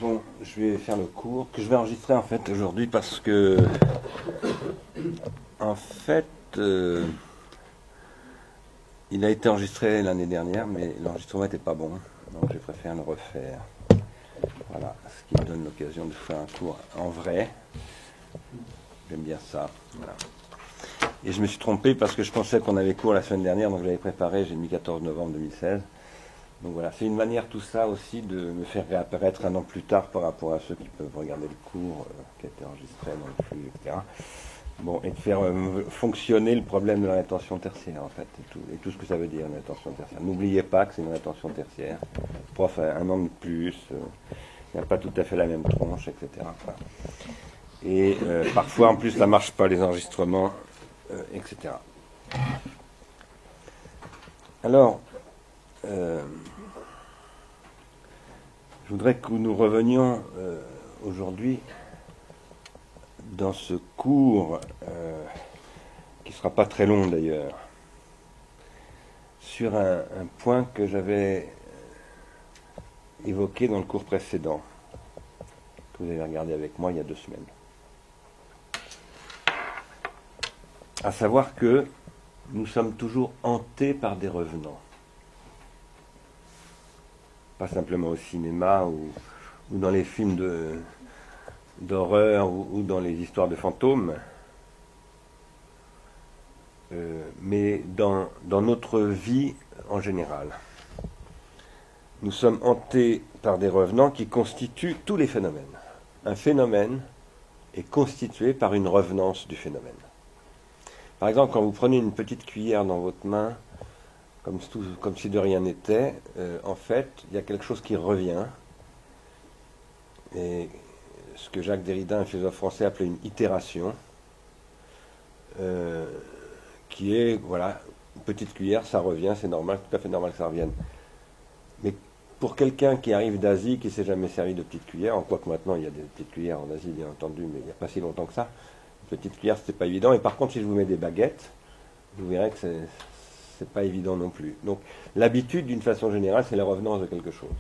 Bon, je vais faire le cours que je vais enregistrer en fait aujourd'hui parce que en fait il a été enregistré l'année dernière mais l'enregistrement n'était pas bon, donc je préfère le refaire. Voilà, ce qui me donne l'occasion de faire un cours en vrai. J'aime bien ça. Voilà. Et je me suis trompé parce que je pensais qu'on avait cours la semaine dernière, donc je l'avais préparé, j'ai mis 14 novembre 2016. Donc voilà, c'est une manière tout ça aussi de me faire réapparaître un an plus tard par rapport à ceux qui peuvent regarder le cours qui a été enregistré dans le flux, etc. Bon, et de faire fonctionner le problème de la rétention tertiaire en fait, et tout ce que ça veut dire une rétention tertiaire. N'oubliez pas que c'est une rétention tertiaire. Le prof a un an de plus, il n'a pas tout à fait la même tronche, etc. Voilà. Et parfois en plus ça ne marche pas les enregistrements, etc. Alors, je voudrais que nous revenions aujourd'hui dans ce cours, qui ne sera pas très long d'ailleurs, sur un point que j'avais évoqué dans le cours précédent, que vous avez regardé avec moi il y a 2 semaines. À savoir que nous sommes toujours hantés par des revenants. Pas simplement au cinéma ou dans les films d'horreur ou dans les histoires de fantômes, mais dans notre vie en général. Nous sommes hantés par des revenants qui constituent tous les phénomènes. Un phénomène est constitué par une revenance du phénomène. Par exemple, quand vous prenez une petite cuillère dans votre main, comme si de rien n'était, en fait, il y a quelque chose qui revient. Et ce que Jacques Derrida, un philosophe français, appelait une itération, qui est, voilà, une petite cuillère, ça revient, c'est normal, tout à fait normal que ça revienne. Mais pour quelqu'un qui arrive d'Asie, qui ne s'est jamais servi de petite cuillère, en quoi que maintenant il y a des petites cuillères en Asie, bien entendu, mais il n'y a pas si longtemps que ça, une petite cuillère, c'était pas évident. Et par contre, si je vous mets des baguettes, vous verrez que c'est pas évident non plus. Donc, l'habitude, d'une façon générale, c'est la revenance de quelque chose,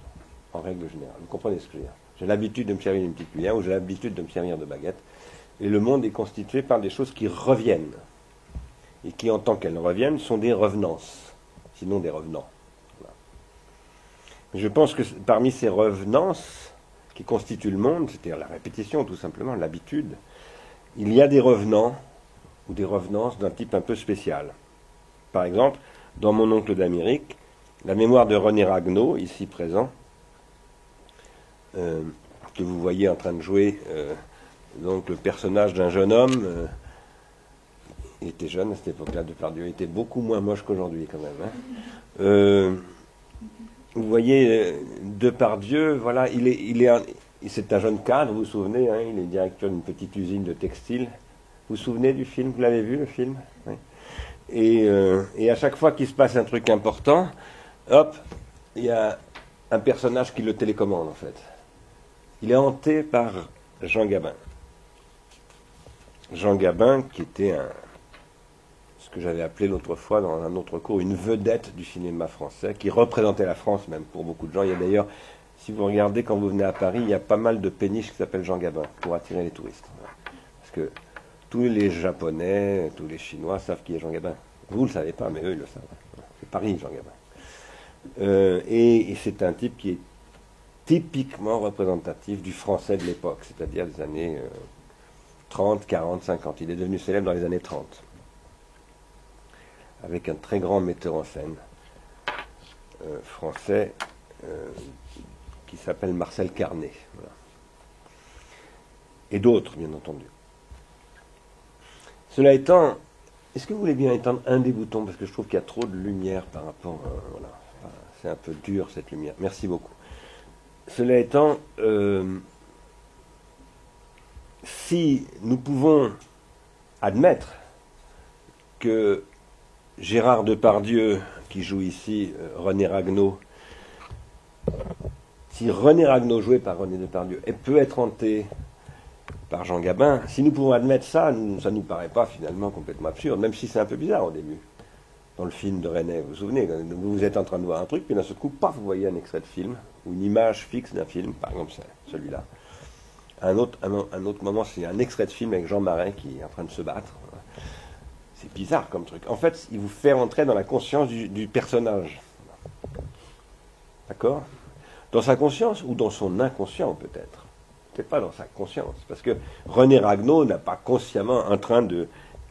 en règle générale. Vous comprenez ce que je veux dire? J'ai l'habitude de me servir d'une petite cuillère ou j'ai l'habitude de me servir de baguette. Et le monde est constitué par des choses qui reviennent. Et qui, en tant qu'elles reviennent, sont des revenances, sinon des revenants. Voilà. Mais je pense que parmi ces revenances qui constituent le monde, c'est-à-dire la répétition tout simplement, l'habitude, il y a des revenants ou des revenances d'un type un peu spécial. Par exemple, dans Mon oncle d'Amérique, la mémoire de René Ragnaud, ici présent, que vous voyez en train de jouer donc le personnage d'un jeune homme. Il était jeune à cette époque-là, Depardieu. Il était beaucoup moins moche qu'aujourd'hui quand même. Hein. Vous voyez, Depardieu, voilà, c'est un jeune cadre, vous vous souvenez, hein, il est directeur d'une petite usine de textile. Vous vous souvenez du film? Vous l'avez vu, le film? Oui. Et à chaque fois qu'il se passe un truc important, hop, il y a un personnage qui le télécommande en fait. Il est hanté par Jean Gabin. Jean Gabin, qui était ce que j'avais appelé l'autre fois dans un autre cours, une vedette du cinéma français, qui représentait la France même pour beaucoup de gens. Il y a d'ailleurs, si vous regardez quand vous venez à Paris, il y a pas mal de péniches qui s'appellent Jean Gabin pour attirer les touristes. Parce que tous les Japonais, tous les Chinois savent qui est Jean Gabin. Vous ne le savez pas, mais eux ils le savent. C'est Paris, Jean Gabin. Et c'est un type qui est typiquement représentatif du français de l'époque, c'est-à-dire des années 30, 40, 50. Il est devenu célèbre dans les années 30, avec un très grand metteur en scène français qui s'appelle Marcel Carné. Voilà. Et d'autres, bien entendu. Cela étant, est-ce que vous voulez bien éteindre un des boutons, parce que je trouve qu'il y a trop de lumière par rapport à... Voilà. C'est un peu dur cette lumière. Merci beaucoup. Cela étant, si nous pouvons admettre que Gérard Depardieu, qui joue ici René Ragnaud, si René Ragnaud joué par René Depardieu peut être hanté par Jean Gabin, si nous pouvons admettre ça, ça ne nous paraît pas finalement complètement absurde, même si c'est un peu bizarre au début. dans le film de René, vous vous souvenez, vous êtes en train de voir un truc, puis d'un seul coup, paf, vous voyez un extrait de film, ou une image fixe d'un film, par exemple celui-là. Un autre moment, c'est un extrait de film avec Jean Marais qui est en train de se battre. C'est bizarre comme truc. En fait, il vous fait rentrer dans la conscience du personnage. D'accord? Dans sa conscience ou dans son inconscient, peut-être. Peut-être pas dans sa conscience. Parce que René Ragnaud n'a pas consciemment en train de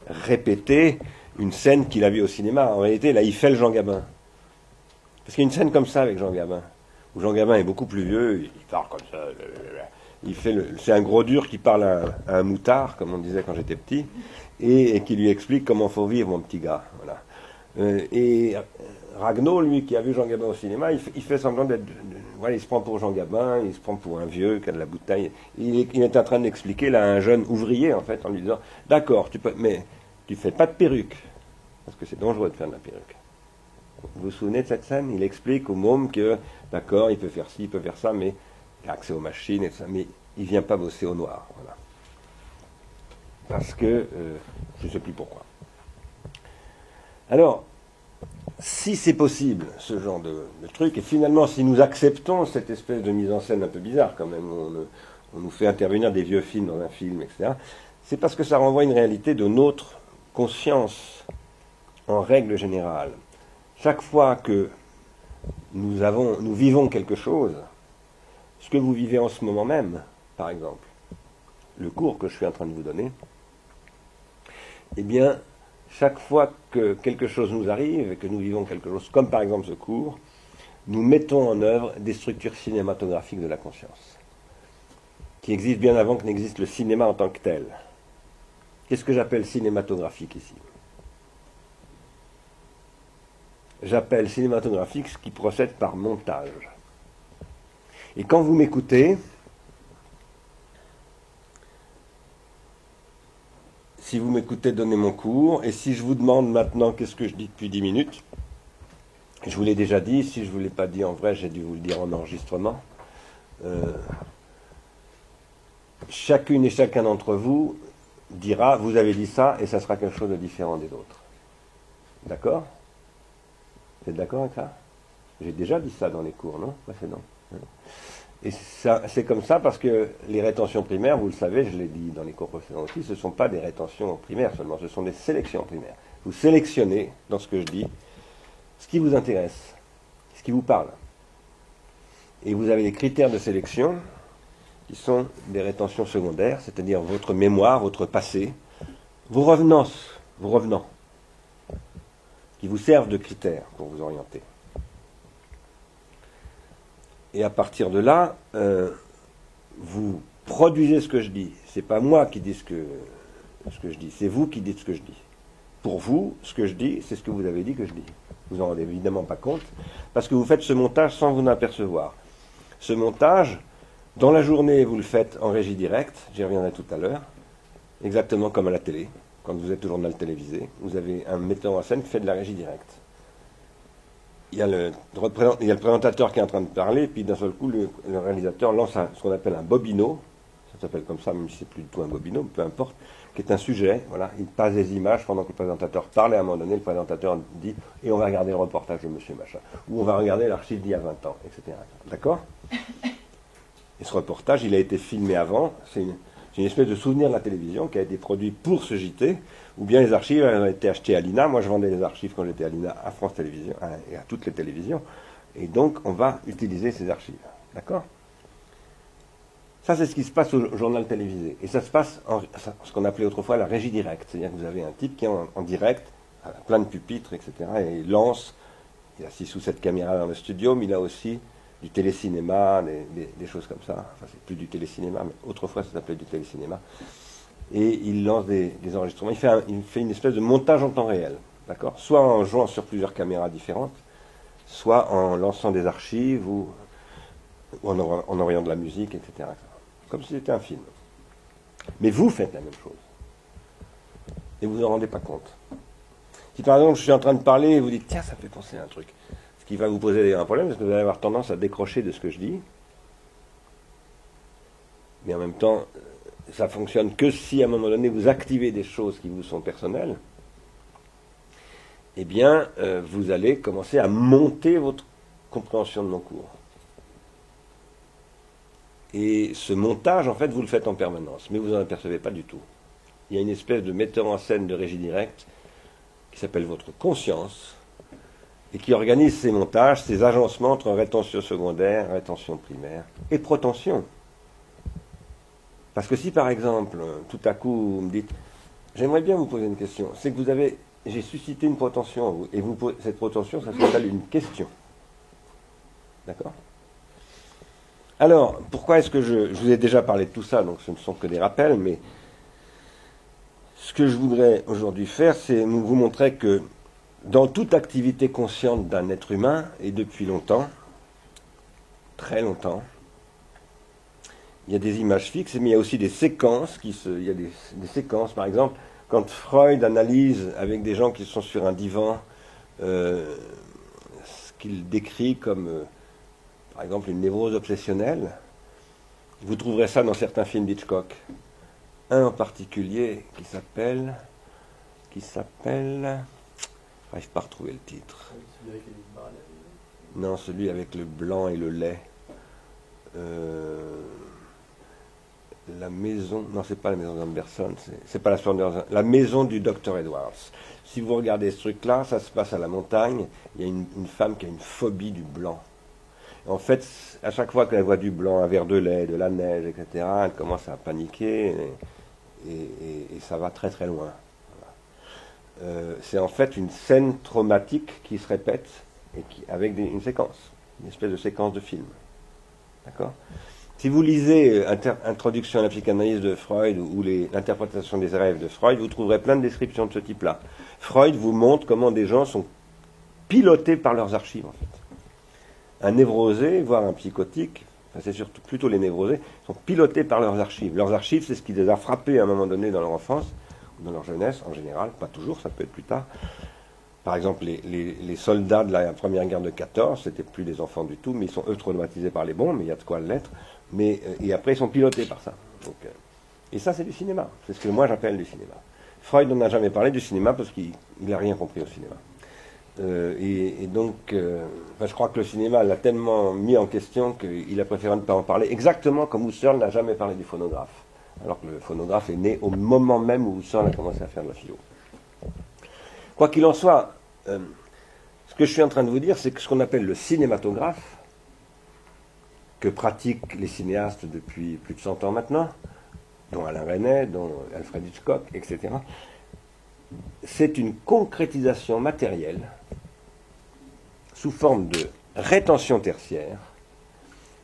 répéter une scène qu'il a vue au cinéma. En réalité, là, il fait le Jean Gabin. Parce qu'il y a une scène comme ça avec Jean Gabin, où Jean Gabin est beaucoup plus vieux, il parle comme ça. C'est un gros dur qui parle à un moutard, comme on disait quand j'étais petit, et qui lui explique comment faut vivre, mon petit gars. Voilà. Et Ragnaud, lui, qui a vu Jean Gabin au cinéma, il fait semblant d'être... Voilà, il se prend pour Jean Gabin, il se prend pour un vieux qui a de la bouteille. Il est en train d'expliquer là à un jeune ouvrier, en fait, en lui disant, d'accord, mais tu fais pas de perruque, parce que c'est dangereux de faire de la perruque. Vous vous souvenez de cette scène? Il explique au môme que, d'accord, il peut faire ci, il peut faire ça, mais il a accès aux machines et tout ça, mais il ne vient pas bosser au noir. Voilà. Parce que, je ne sais plus pourquoi. Alors, si c'est possible, ce genre de truc, et finalement, si nous acceptons cette espèce de mise en scène un peu bizarre, quand même, on nous fait intervenir des vieux films dans un film, etc., c'est parce que ça renvoie une réalité de notre conscience, en règle générale. Chaque fois que nous vivons quelque chose, ce que vous vivez en ce moment même, par exemple, le cours que je suis en train de vous donner, eh bien, chaque fois que quelque chose nous arrive et que nous vivons quelque chose, comme par exemple ce cours, nous mettons en œuvre des structures cinématographiques de la conscience, qui existent bien avant que n'existe le cinéma en tant que tel. Qu'est-ce que j'appelle cinématographique ici? J'appelle cinématographique ce qui procède par montage. Et quand vous m'écoutez, si vous m'écoutez donner mon cours, et si je vous demande maintenant qu'est-ce que je dis depuis 10 minutes, je vous l'ai déjà dit, si je ne vous l'ai pas dit en vrai, j'ai dû vous le dire en enregistrement, chacune et chacun d'entre vous dira, vous avez dit ça, et ça sera quelque chose de différent des autres. D'accord? Vous êtes d'accord avec ça? J'ai déjà dit ça dans les cours, non? Précédents. Et c'est comme ça parce que les rétentions primaires, vous le savez, je l'ai dit dans les cours précédents aussi, ce ne sont pas des rétentions primaires seulement, ce sont des sélections primaires. Vous sélectionnez, dans ce que je dis, ce qui vous intéresse, ce qui vous parle. Et vous avez des critères de sélection qui sont des rétentions secondaires, c'est-à-dire votre mémoire, votre passé, vos revenants, qui vous servent de critères pour vous orienter. Et à partir de là, vous produisez ce que je dis. C'est pas moi qui dis ce que je dis, c'est vous qui dites ce que je dis. Pour vous, ce que je dis, c'est ce que vous avez dit que je dis. Vous n'en rendez évidemment pas compte, parce que vous faites ce montage sans vous en apercevoir. Ce montage, dans la journée, vous le faites en régie directe, j'y reviendrai tout à l'heure, exactement comme à la télé. Quand vous êtes au journal télévisé, vous avez un metteur en scène qui fait de la régie directe. Il y a le présentateur qui est en train de parler, puis d'un seul coup, le réalisateur lance ce qu'on appelle un bobino, ça s'appelle comme ça, même si c'est plus du tout un bobino, peu importe, qui est un sujet, voilà, il passe des images pendant que le présentateur parle, et à un moment donné, le présentateur dit, et on va regarder le reportage de monsieur machin, ou on va regarder l'archive d'il y a 20 ans, etc. D'accord? Et ce reportage, il a été filmé avant, c'est une espèce de souvenir de la télévision qui a été produit pour ce JT, ou bien les archives ont été achetées à l'INA. Moi, je vendais les archives quand j'étais à l'INA à France Télévisions et à toutes les télévisions. Et donc, on va utiliser ces archives. D'accord? Ça, c'est ce qui se passe au journal télévisé. Et ça se passe en ce qu'on appelait autrefois la régie directe. C'est-à-dire que vous avez un type qui est en direct, à plein de pupitres, etc. Et il lance, il a 6 ou 7 caméras dans le studio, mais il a aussi du télécinéma, des choses comme ça. Enfin, c'est plus du télécinéma, mais autrefois, ça s'appelait du télécinéma. Et il lance des enregistrements. Il fait une espèce de montage en temps réel, d'accord? Soit en jouant sur plusieurs caméras différentes, soit en lançant des archives ou en envoyant de la musique, etc. Comme si c'était un film. Mais vous faites la même chose. Et vous ne vous rendez pas compte. Si par exemple je suis en train de parler et vous dites, tiens, ça fait penser à un truc, ce qui va vous poser un problème, parce que vous allez avoir tendance à décrocher de ce que je dis. Mais en même temps, ça fonctionne que si à un moment donné vous activez des choses qui vous sont personnelles. eh bien, vous allez commencer à monter votre compréhension de mon cours. Et ce montage, en fait, vous le faites en permanence, mais vous n'en apercevez pas du tout. Il y a une espèce de metteur en scène de régie directe qui s'appelle votre conscience et qui organise ces montages, ces agencements entre rétention secondaire, rétention primaire et protension. Parce que si, par exemple, tout à coup, vous me dites « J'aimerais bien vous poser une question », c'est que j'ai suscité une protension en vous, et cette protension, ça s'appelle une question. D'accord ? Alors, pourquoi est-ce que je vous ai déjà parlé de tout ça, donc ce ne sont que des rappels, mais ce que je voudrais aujourd'hui faire, c'est vous montrer que dans toute activité consciente d'un être humain, et depuis longtemps, très longtemps, il y a des images fixes, mais il y a aussi des séquences, il y a des séquences, par exemple, quand Freud analyse avec des gens qui sont sur un divan, ce qu'il décrit comme, par exemple, une névrose obsessionnelle, vous trouverez ça dans certains films d'Hitchcock. Un en particulier qui s'appelle, j'arrive pas à retrouver le titre. Non, celui avec le blanc et le lait. La maison, non, c'est pas la maison d'Anderson, c'est pas la Splendeur, la maison du Dr Edwards. Si vous regardez ce truc-là, ça se passe à la montagne. Il y a une femme qui a une phobie du blanc. En fait, à chaque fois qu'elle voit du blanc, un verre de lait, de la neige, etc., elle commence à paniquer et ça va très très loin. Voilà. C'est en fait une scène traumatique qui se répète et avec une séquence, une espèce de séquence de film. D'accord ? Si vous lisez Introduction à la psychanalyse de Freud ou l'interprétation des rêves de Freud, vous trouverez plein de descriptions de ce type-là. Freud vous montre comment des gens sont pilotés par leurs archives, en fait. Un névrosé, voire un psychotique, enfin c'est surtout plutôt les névrosés, sont pilotés par leurs archives. Leurs archives, c'est ce qui les a frappés à un moment donné dans leur enfance, ou dans leur jeunesse en général, pas toujours, ça peut être plus tard. Par exemple, les soldats de la première guerre de 14, c'était plus des enfants du tout, mais ils sont eux traumatisés par les bombes, mais il y a de quoi l'être. Et après, ils sont pilotés par ça. Donc, et ça, c'est du cinéma. C'est ce que moi, j'appelle du cinéma. Freud n'en a jamais parlé du cinéma parce qu'il n'a rien compris au cinéma. Je crois que le cinéma l'a tellement mis en question qu'il a préféré ne pas en parler, exactement comme Husserl n'a jamais parlé du phonographe. Alors que le phonographe est né au moment même où Husserl a commencé à faire de la philo. Quoi qu'il en soit, ce que je suis en train de vous dire, c'est que ce qu'on appelle le cinématographe, que pratiquent les cinéastes depuis plus de 100 ans maintenant, dont Alain Resnais, dont Alfred Hitchcock, etc., c'est une concrétisation matérielle sous forme de rétention tertiaire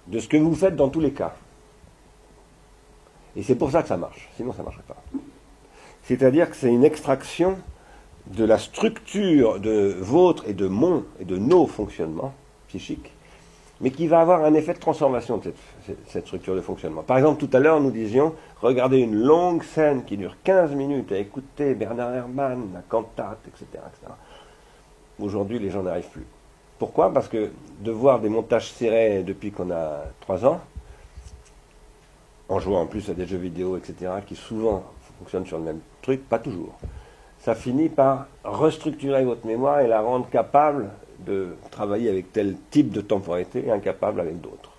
de ce que vous faites dans tous les cas. Et c'est pour ça que ça marche, sinon ça ne marcherait pas. C'est-à-dire que c'est une extraction de la structure de votre et de mon et de nos fonctionnements psychiques, mais qui va avoir un effet de transformation de cette structure de fonctionnement. Par exemple, tout à l'heure, nous disions, regardez une longue scène qui dure 15 minutes à écouter Bernard Herrmann, la cantate, etc., etc. Aujourd'hui, les gens n'arrivent plus. Pourquoi ? Parce que de voir des montages serrés depuis qu'on a 3 ans, en jouant en plus à des jeux vidéo, etc., qui souvent fonctionnent sur le même truc, pas toujours, ça finit par restructurer votre mémoire et la rendre capable de travailler avec tel type de temporalité et incapable avec d'autres.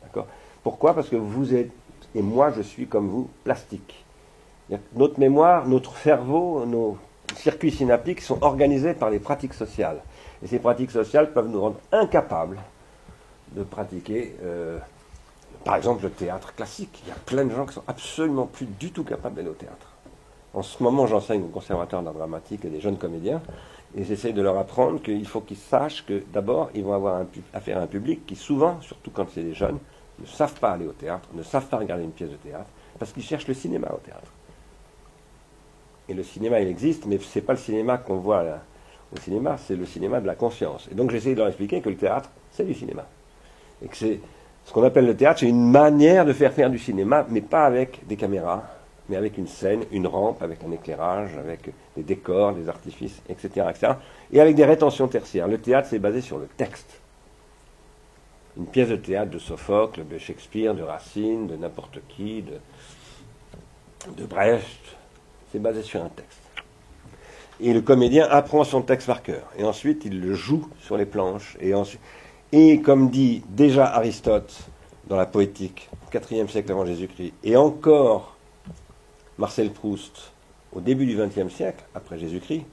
D'accord ? Pourquoi ? Parce que vous êtes, et moi je suis comme vous, plastique. Notre mémoire, notre cerveau, nos circuits synaptiques sont organisés par les pratiques sociales. Et ces pratiques sociales peuvent nous rendre incapables de pratiquer, par exemple, le théâtre classique. Il y a plein de gens qui sont absolument plus du tout capables d'aller au théâtre. En ce moment, j'enseigne au conservatoire d'art dramatique à des jeunes comédiens, et j'essaie de leur apprendre qu'il faut qu'ils sachent que d'abord, ils vont avoir affaire à un public qui souvent, surtout quand c'est des jeunes, ne savent pas aller au théâtre, ne savent pas regarder une pièce de théâtre, parce qu'ils cherchent le cinéma au théâtre. Et le cinéma, il existe, mais ce n'est pas le cinéma qu'on voit là, au cinéma, c'est le cinéma de la conscience. Et donc j'essaie de leur expliquer que le théâtre, c'est du cinéma. Et que c'est ce qu'on appelle le théâtre, c'est une manière de faire du cinéma, mais pas avec des caméras, mais avec une scène, une rampe, avec un éclairage, avec des décors, des artifices, etc., etc., et avec des rétentions tertiaires. Le théâtre, c'est basé sur le texte. Une pièce de théâtre de Sophocle, de Shakespeare, de Racine, de n'importe qui, de Brecht, c'est basé sur un texte. Et le comédien apprend son texte par cœur. Et ensuite, il le joue sur les planches. Et comme dit déjà Aristote dans la Poétique, au IVe siècle avant Jésus-Christ, et encore Marcel Proust au début du XXe siècle, après Jésus-Christ,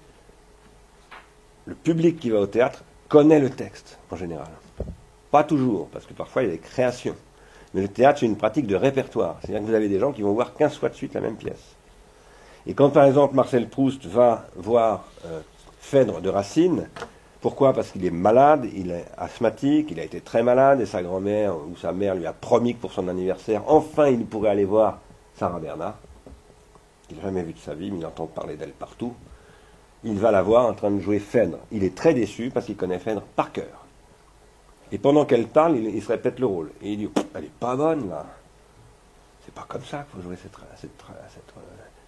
le public qui va au théâtre connaît le texte, en général. Pas toujours, parce que parfois il y a des créations. Mais le théâtre, c'est une pratique de répertoire. C'est-à-dire que vous avez des gens qui vont voir 15 fois de suite la même pièce. Et quand, par exemple, Marcel Proust va voir Phèdre de Racine, pourquoi? Parce qu'il est malade, il est asthmatique, il a été très malade, et sa grand-mère ou sa mère lui a promis que pour son anniversaire, enfin, il pourrait aller voir Sarah Bernhardt. Il n'a jamais vu de sa vie, mais il entend parler d'elle partout. Il va la voir en train de jouer Phèdre. Il est très déçu parce qu'il connaît Phèdre par cœur. Et pendant qu'elle parle, il se répète le rôle. Et il dit, elle est pas bonne, là. C'est pas comme ça qu'il faut jouer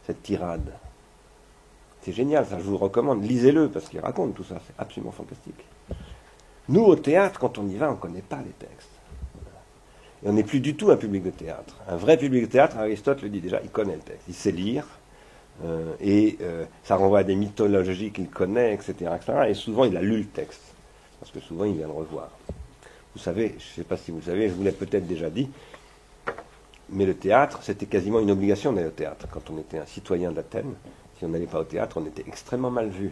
cette tirade. C'est génial, ça, je vous le recommande. Lisez-le, parce qu'il raconte tout ça. C'est absolument fantastique. Nous, au théâtre, quand on y va, on ne connaît pas les textes. Et on n'est plus du tout un public de théâtre. Un vrai public de théâtre, Aristote le dit déjà, il connaît le texte. Il sait lire. Ça renvoie à des mythologies qu'il connaît, etc., etc. Et souvent, il a lu le texte. Parce que souvent, il vient le revoir. Vous savez, je ne sais pas si vous savez, je vous l'ai peut-être déjà dit, mais le théâtre, c'était quasiment une obligation d'aller au théâtre. Quand on était un citoyen d'Athènes, si on n'allait pas au théâtre, on était extrêmement mal vu.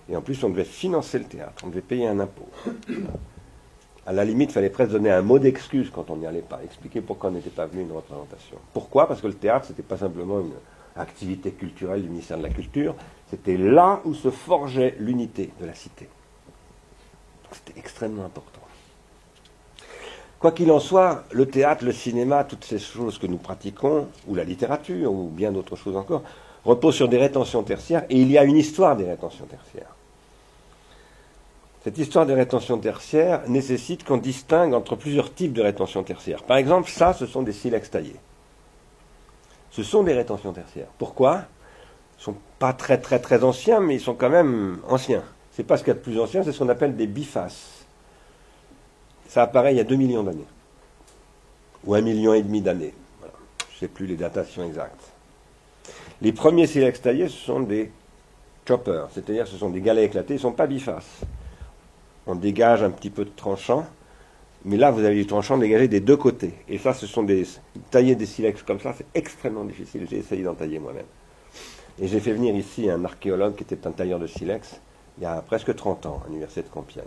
Et en plus, on devait financer le théâtre, on devait payer un impôt. À la limite, il fallait presque donner un mot d'excuse quand on n'y allait pas, expliquer pourquoi on n'était pas venu à une représentation. Pourquoi? Parce que le théâtre, ce n'était pas simplement une activité culturelle du ministère de la Culture, c'était là où se forgeait l'unité de la cité. Donc c'était extrêmement important. Quoi qu'il en soit, le théâtre, le cinéma, toutes ces choses que nous pratiquons, ou la littérature, ou bien d'autres choses encore, reposent sur des rétentions tertiaires, et il y a une histoire des rétentions tertiaires. Cette histoire des rétentions tertiaires nécessite qu'on distingue entre plusieurs types de rétentions tertiaires. Par exemple, ça, ce sont des silex taillés. Ce sont des rétentions tertiaires. Pourquoi? Ils ne sont pas très très très anciens, mais ils sont quand même anciens. Ce n'est pas ce qu'il y a de plus ancien, c'est ce qu'on appelle des bifaces. Ça apparaît il y a 2 millions d'années. Ou 1,5 million d'années. Voilà. Je ne sais plus les datations exactes. Les premiers silex taillés, ce sont des choppers, c'est-à-dire ce sont des galets éclatés, ils ne sont pas bifaces. On dégage un petit peu de tranchant, mais là vous avez du tranchant dégagé des deux côtés. Et ça, ce sont tailler des silex comme ça, c'est extrêmement difficile. J'ai essayé d'en tailler moi-même. Et j'ai fait venir ici un archéologue qui était un tailleur de silex, il y a presque 30 ans, à l'université de Compiègne,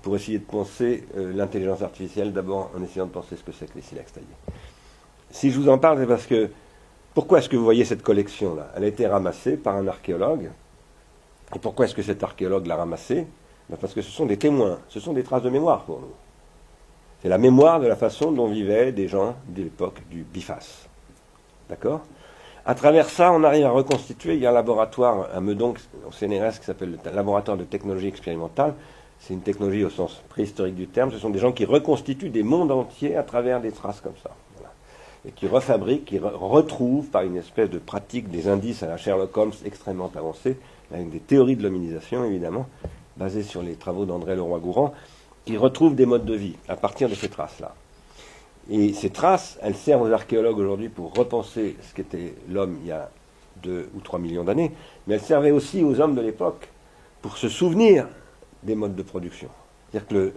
pour essayer de penser l'intelligence artificielle, d'abord en essayant de penser ce que c'est que les silex taillés. Si je vous en parle, c'est parce que, pourquoi est-ce que vous voyez cette collection-là? Elle a été ramassée par un archéologue. Et pourquoi est-ce que cet archéologue l'a ramassée? Parce que ce sont des témoins, ce sont des traces de mémoire pour nous. C'est la mémoire de la façon dont vivaient des gens de l'époque du biface. D'accord? À travers ça, on arrive à reconstituer, il y a un laboratoire à Meudon, au CNRS, qui s'appelle le laboratoire de technologie expérimentale. C'est une technologie au sens préhistorique du terme. Ce sont des gens qui reconstituent des mondes entiers à travers des traces comme ça. Voilà. Et qui refabriquent, qui retrouvent par une espèce de pratique des indices à la Sherlock Holmes extrêmement avancée, avec des théories de l'hominisation évidemment, basées sur les travaux d'André Leroy-Gourand, qui retrouvent des modes de vie à partir de ces traces-là. Et ces traces, elles servent aux archéologues aujourd'hui pour repenser ce qu'était l'homme il y a 2 ou 3 millions d'années, mais elles servaient aussi aux hommes de l'époque pour se souvenir des modes de production. C'est-à-dire que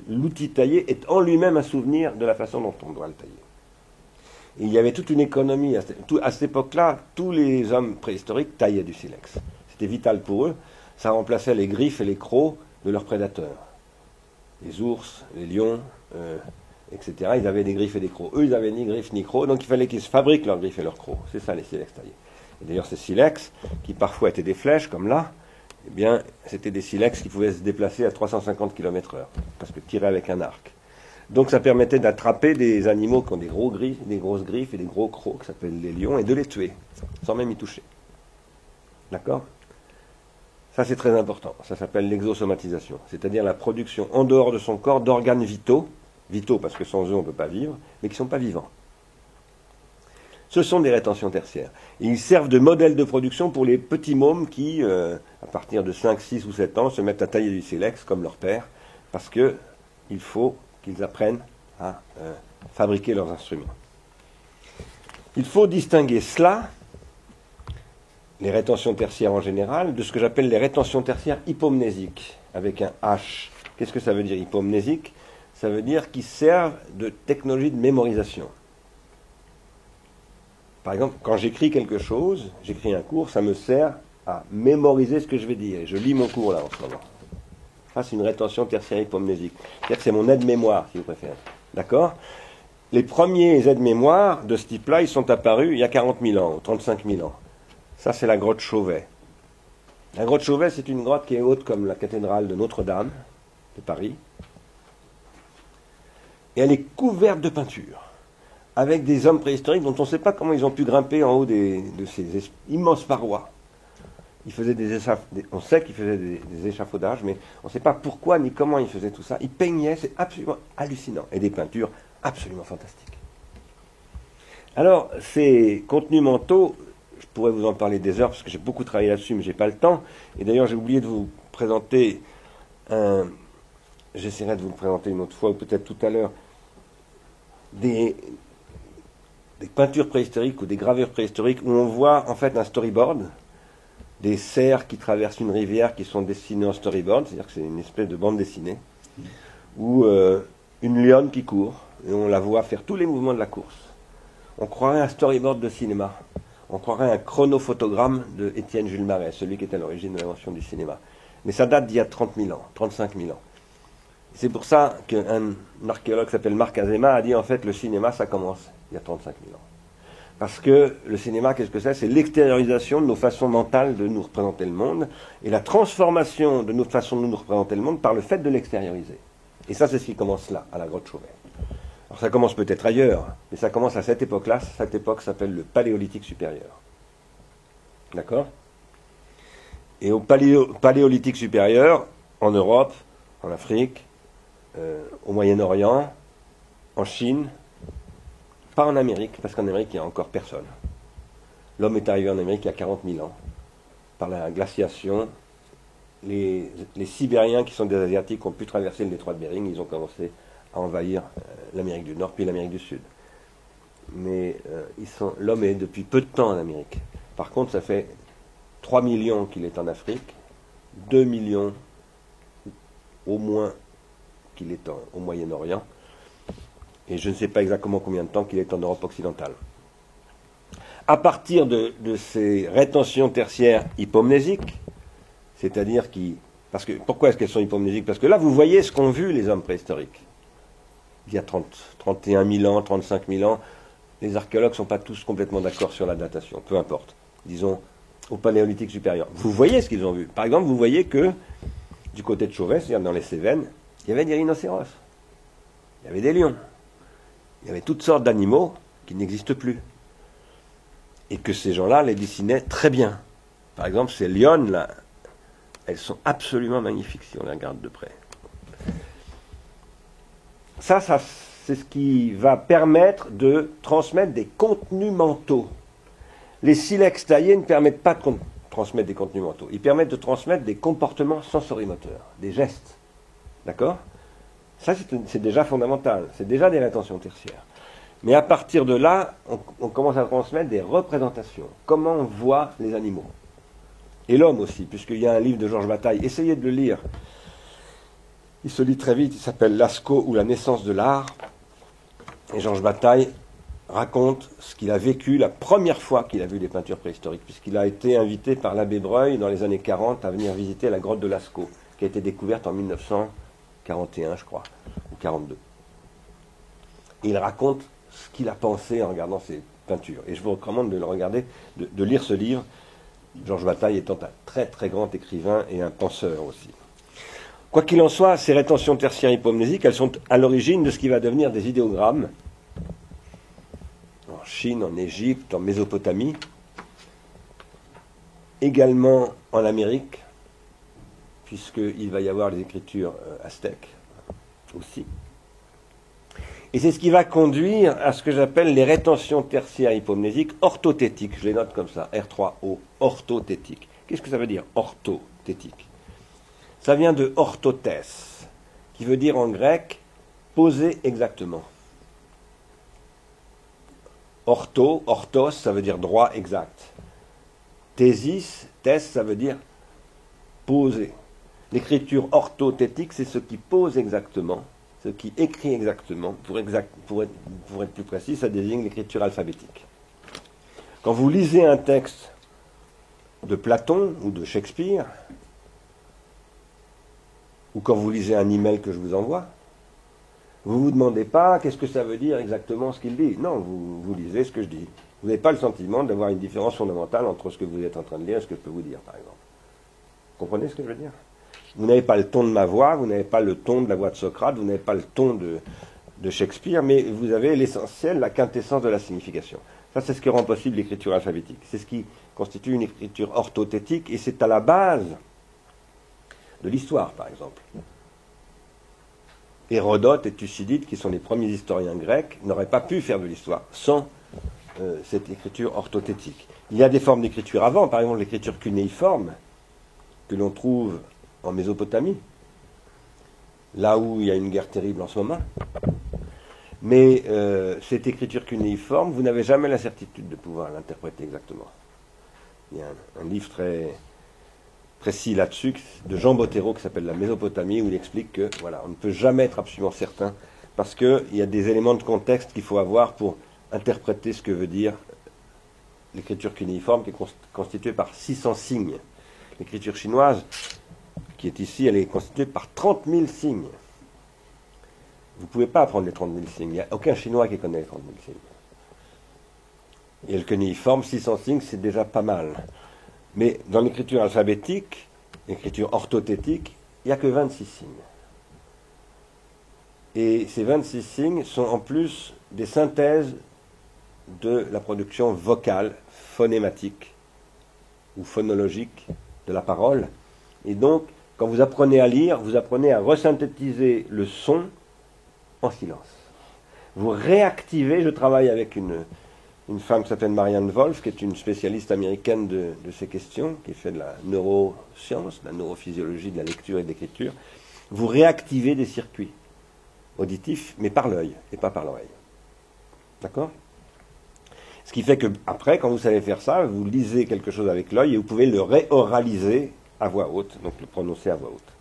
l'outil taillé est en lui-même un souvenir de la façon dont on doit le tailler. Et il y avait toute une économie. À cette époque-là, tous les hommes préhistoriques taillaient du silex. C'était vital pour eux. Ça remplaçait les griffes et les crocs de leurs prédateurs. Les ours, les lions, etc. Ils avaient des griffes et des crocs. Eux, ils n'avaient ni griffes ni crocs, donc il fallait qu'ils se fabriquent leurs griffes et leurs crocs. C'est ça, les silex taillés. Et d'ailleurs, ces silex, qui parfois étaient des flèches, comme là, eh bien, c'était des silex qui pouvaient se déplacer à 350 km/h, parce que tirés avec un arc. Donc ça permettait d'attraper des animaux qui ont des grosses griffes et des gros crocs, qui s'appellent les lions, et de les tuer, sans même y toucher. D'accord? Ça, c'est très important. Ça s'appelle l'exosomatisation, c'est-à-dire la production en dehors de son corps d'organes vitaux parce que sans eux, on ne peut pas vivre, mais qui ne sont pas vivants. Ce sont des rétentions tertiaires. Et ils servent de modèle de production pour les petits mômes qui, à partir de 5, 6 ou 7 ans, se mettent à tailler du silex comme leur père, parce qu'il faut qu'ils apprennent à fabriquer leurs instruments. Il faut distinguer cela, les rétentions tertiaires en général, de ce que j'appelle les rétentions tertiaires hypomnésiques, avec un H. Qu'est-ce que ça veut dire hypomnésique? Ça veut dire qu'ils servent de technologie de mémorisation. Par exemple, quand j'écris quelque chose, j'écris un cours, ça me sert à mémoriser ce que je vais dire. Et je lis mon cours là en ce moment. Ça, c'est une rétention tertiaire hypomnésique. C'est-à-dire que c'est mon aide-mémoire, si vous préférez. D'accord? Les premiers aides-mémoires de ce type-là, ils sont apparus il y a 40 000 ans, 35 000 ans. Ça, c'est la grotte Chauvet. La grotte Chauvet, c'est une grotte qui est haute comme la cathédrale de Notre-Dame, de Paris. Et elle est couverte de peintures, avec des hommes préhistoriques dont on ne sait pas comment ils ont pu grimper en haut de ces immenses parois. Ils faisaient on sait qu'ils faisaient des échafaudages, mais on ne sait pas pourquoi ni comment ils faisaient tout ça. Ils peignaient, c'est absolument hallucinant. Et des peintures absolument fantastiques. Alors, ces contenus mentaux, je pourrais vous en parler des heures, parce que j'ai beaucoup travaillé là-dessus, mais je n'ai pas le temps. Et d'ailleurs, j'ai oublié de vous présenter j'essaierai de vous le présenter une autre fois, ou peut-être tout à l'heure, des peintures préhistoriques ou des gravures préhistoriques où on voit en fait un storyboard, des cerfs qui traversent une rivière qui sont dessinés en storyboard, c'est-à-dire que c'est une espèce de bande dessinée, ou une lionne qui court, et on la voit faire tous les mouvements de la course. On croirait un storyboard de cinéma, on croirait un chronophotogramme de Étienne Jules Marais, celui qui est à l'origine de l'invention du cinéma. Mais ça date d'il y a 30 000 ans, 35 000 ans. C'est pour ça qu'un archéologue qui s'appelle Marc Azema a dit en fait le cinéma ça commence il y a 35 000 ans. Parce que le cinéma, qu'est-ce que c'est? C'est l'extériorisation de nos façons mentales de nous représenter le monde et la transformation de notre façon de nous représenter le monde par le fait de l'extérioriser. Et ça, c'est ce qui commence là, à la grotte Chauvet. Alors ça commence peut-être ailleurs, mais ça commence à cette époque-là. Cette époque s'appelle le Paléolithique supérieur. D'accord? Et au Paléolithique supérieur, en Europe, en Afrique, au Moyen-Orient, en Chine, pas en Amérique, parce qu'en Amérique, il n'y a encore personne. L'homme est arrivé en Amérique il y a 40 000 ans, par la glaciation. Les Sibériens, qui sont des Asiatiques, ont pu traverser le détroit de Bering, ils ont commencé à envahir l'Amérique du Nord, puis l'Amérique du Sud. Mais l'homme est depuis peu de temps en Amérique. Par contre, ça fait 3 millions qu'il est en Afrique, 2 millions au moins qu'il est au Moyen-Orient, et je ne sais pas exactement combien de temps qu'il est en Europe occidentale. À partir de ces rétentions tertiaires hypomnésiques, c'est-à-dire pourquoi est-ce qu'elles sont hypomnésiques? Parce que là, vous voyez ce qu'ont vu les hommes préhistoriques. Il y a 31 000 ans, 35 000 ans, les archéologues ne sont pas tous complètement d'accord sur la datation, peu importe. Disons, au Paléolithique supérieur. Vous voyez ce qu'ils ont vu. Par exemple, vous voyez que, du côté de Chauvet, c'est-à-dire dans les Cévennes, il y avait des rhinocéros, il y avait des lions, il y avait toutes sortes d'animaux qui n'existent plus. Et que ces gens-là les dessinaient très bien. Par exemple, ces lionnes-là, elles sont absolument magnifiques si on les regarde de près. Ça c'est ce qui va permettre de transmettre des contenus mentaux. Les silex taillés ne permettent pas de transmettre des contenus mentaux. Ils permettent de transmettre des comportements sensorimoteurs, des gestes. D'accord? Ça, c'est déjà fondamental. C'est déjà des rétentions tertiaires. Mais à partir de là, on commence à transmettre des représentations. Comment on voit les animaux. Et l'homme aussi, puisqu'il y a un livre de Georges Bataille. Essayez de le lire. Il se lit très vite. Il s'appelle Lascaux ou la naissance de l'art. Et Georges Bataille raconte ce qu'il a vécu la première fois qu'il a vu les peintures préhistoriques, puisqu'il a été invité par l'abbé Breuil dans les années 40 à venir visiter la grotte de Lascaux, qui a été découverte en 1941, je crois, ou 42. Et il raconte ce qu'il a pensé en regardant ces peintures. Et je vous recommande de le regarder, de lire ce livre, Georges Bataille étant un très très grand écrivain et un penseur aussi. Quoi qu'il en soit, ces rétentions tertiaires hypomnésiques, elles sont à l'origine de ce qui va devenir des idéogrammes, en Chine, en Égypte, en Mésopotamie, également en Amérique, puisqu'il va y avoir les écritures aztèques aussi. Et c'est ce qui va conduire à ce que j'appelle les rétentions tertiaires hypomnésiques orthothétiques. Je les note comme ça, R3O, orthothétiques. Qu'est-ce que ça veut dire, orthothétique? Ça vient de orthotès, qui veut dire en grec poser exactement. Orthos, ça veut dire droit exact. Thésis, thèse, ça veut dire poser. L'écriture orthothétique, c'est ce qui pose exactement, ce qui écrit exactement. Pour être plus précis, ça désigne l'écriture alphabétique. Quand vous lisez un texte de Platon ou de Shakespeare, ou quand vous lisez un email que je vous envoie, vous ne vous demandez pas qu'est-ce que ça veut dire exactement ce qu'il dit. Non, vous lisez ce que je dis. Vous n'avez pas le sentiment d'avoir une différence fondamentale entre ce que vous êtes en train de lire et ce que je peux vous dire, par exemple. Vous comprenez ce que je veux dire? Vous n'avez pas le ton de ma voix, vous n'avez pas le ton de la voix de Socrate, vous n'avez pas le ton de Shakespeare, mais vous avez l'essentiel, la quintessence de la signification. Ça, c'est ce qui rend possible l'écriture alphabétique. C'est ce qui constitue une écriture orthothétique, et c'est à la base de l'histoire, par exemple. Hérodote et Thucydide, qui sont les premiers historiens grecs, n'auraient pas pu faire de l'histoire sans cette écriture orthothétique. Il y a des formes d'écriture avant, par exemple l'écriture cunéiforme, que l'on trouve en Mésopotamie, là où il y a une guerre terrible en ce moment. Mais cette écriture cunéiforme, vous n'avez jamais la certitude de pouvoir l'interpréter exactement. Il y a un livre très précis là-dessus de Jean Bottero qui s'appelle La Mésopotamie, où il explique que voilà, on ne peut jamais être absolument certain parce qu'il y a des éléments de contexte qu'il faut avoir pour interpréter ce que veut dire l'écriture cunéiforme, qui est constituée par 600 signes. L'écriture chinoise, qui est ici, elle est constituée par 30 000 signes. Vous ne pouvez pas apprendre les 30 000 signes. Il n'y a aucun Chinois qui connaît les 30 000 signes. Et le cunéiforme, 600 signes, c'est déjà pas mal. Mais dans l'écriture alphabétique, l'écriture orthothétique, il n'y a que 26 signes. Et ces 26 signes sont en plus des synthèses de la production vocale, phonématique ou phonologique de la parole. Et donc, quand vous apprenez à lire, vous apprenez à resynthétiser le son en silence. Vous réactivez, je travaille avec une femme qui s'appelle Marianne Wolf, qui est une spécialiste américaine de ces questions, qui fait de la neuroscience, de la neurophysiologie, de la lecture et de l'écriture. Vous réactivez des circuits auditifs, mais par l'œil et pas par l'oreille. D'accord? Ce qui fait que après, quand vous savez faire ça, vous lisez quelque chose avec l'œil et vous pouvez le réoraliser à voix haute, donc le prononcer à voix haute.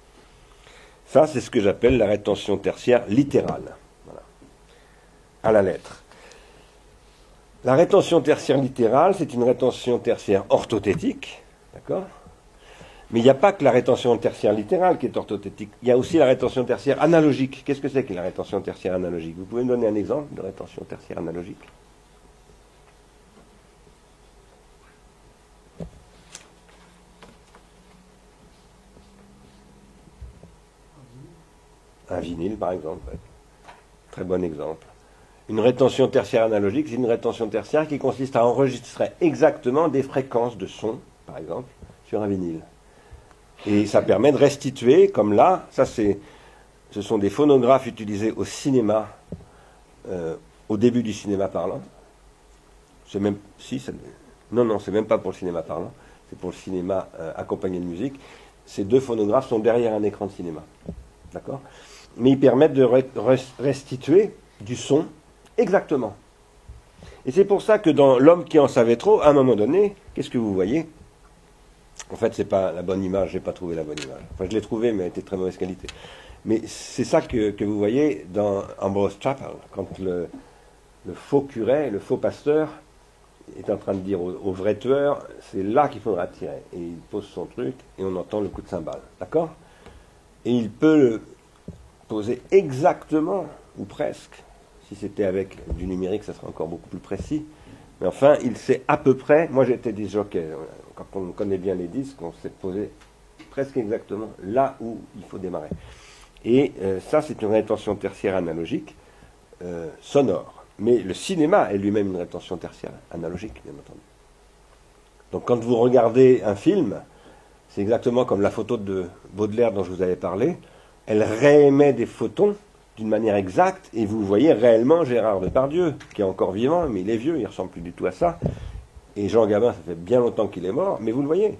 Ça, c'est ce que j'appelle la rétention tertiaire littérale. Voilà. À la lettre. La rétention tertiaire littérale, c'est une rétention tertiaire orthothétique, d'accord? Mais il n'y a pas que la rétention tertiaire littérale qui est orthothétique, il y a aussi la rétention tertiaire analogique. Qu'est-ce que c'est que la rétention tertiaire analogique? Vous pouvez me donner un exemple de rétention tertiaire analogique? Un vinyle, par exemple. Ouais. Très bon exemple. Une rétention tertiaire analogique, c'est une rétention tertiaire qui consiste à enregistrer exactement des fréquences de son, par exemple, sur un vinyle. Et ça permet de restituer, comme là, ce sont des phonographes utilisés au cinéma, au début du cinéma parlant. C'est même, non, c'est même pas pour le cinéma parlant, c'est pour le cinéma accompagné de musique. Ces deux phonographes sont derrière un écran de cinéma. D'accord? Mais ils permettent de restituer du son exactement. Et c'est pour ça que dans L'homme qui en savait trop, à un moment donné, qu'est-ce que vous voyez? En fait, c'est pas la bonne image, j'ai pas trouvé la bonne image. Enfin, je l'ai trouvée, mais elle était de très mauvaise qualité. Mais c'est ça que vous voyez dans Ambrose Chapel, quand le faux curé, le faux pasteur, est en train de dire au vrai tueur, c'est là qu'il faudra tirer. Et il pose son truc, et on entend le coup de cymbale. D'accord? Et il peut le poser exactement, ou presque. Si c'était avec du numérique, ça serait encore beaucoup plus précis. Mais enfin, il sait à peu près. Moi, j'étais disc jockey. Quand on connaît bien les disques, on sait poser presque exactement là où il faut démarrer. Et ça, c'est une rétention tertiaire analogique sonore. Mais le cinéma est lui-même une rétention tertiaire analogique, bien entendu. Donc, quand vous regardez un film, c'est exactement comme la photo de Baudelaire dont je vous avais parlé. Elle réémet des photons d'une manière exacte, et vous voyez réellement Gérard Depardieu, qui est encore vivant, mais il est vieux, il ne ressemble plus du tout à ça. Et Jean Gabin, ça fait bien longtemps qu'il est mort, mais vous le voyez.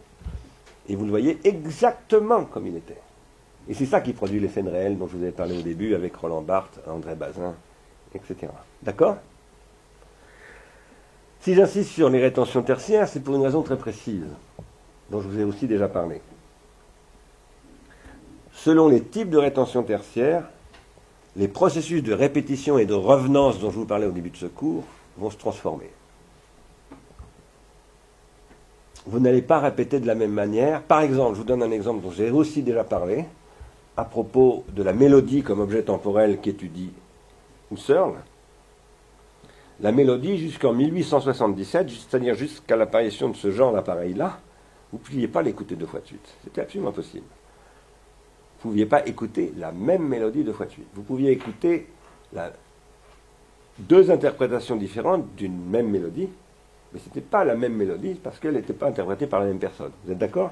Et vous le voyez exactement comme il était. Et c'est ça qui produit les scènes réelles dont je vous avais parlé au début, avec Roland Barthes, André Bazin, etc. D'accord? Si j'insiste sur les rétentions tertiaires, c'est pour une raison très précise, dont je vous ai aussi déjà parlé. Selon les types de rétention tertiaire, les processus de répétition et de revenance dont je vous parlais au début de ce cours vont se transformer. Vous n'allez pas répéter de la même manière. Par exemple, je vous donne un exemple dont j'ai aussi déjà parlé, à propos de la mélodie comme objet temporel qu'étudie Husserl. La mélodie, jusqu'en 1877, c'est-à-dire jusqu'à l'apparition de ce genre d'appareil-là, vous ne pouviez pas l'écouter deux fois de suite. C'était absolument impossible. Vous ne pouviez pas écouter la même mélodie deux fois de suite. Vous pouviez écouter deux interprétations différentes d'une même mélodie, mais ce n'était pas la même mélodie parce qu'elle n'était pas interprétée par la même personne. Vous êtes d'accord?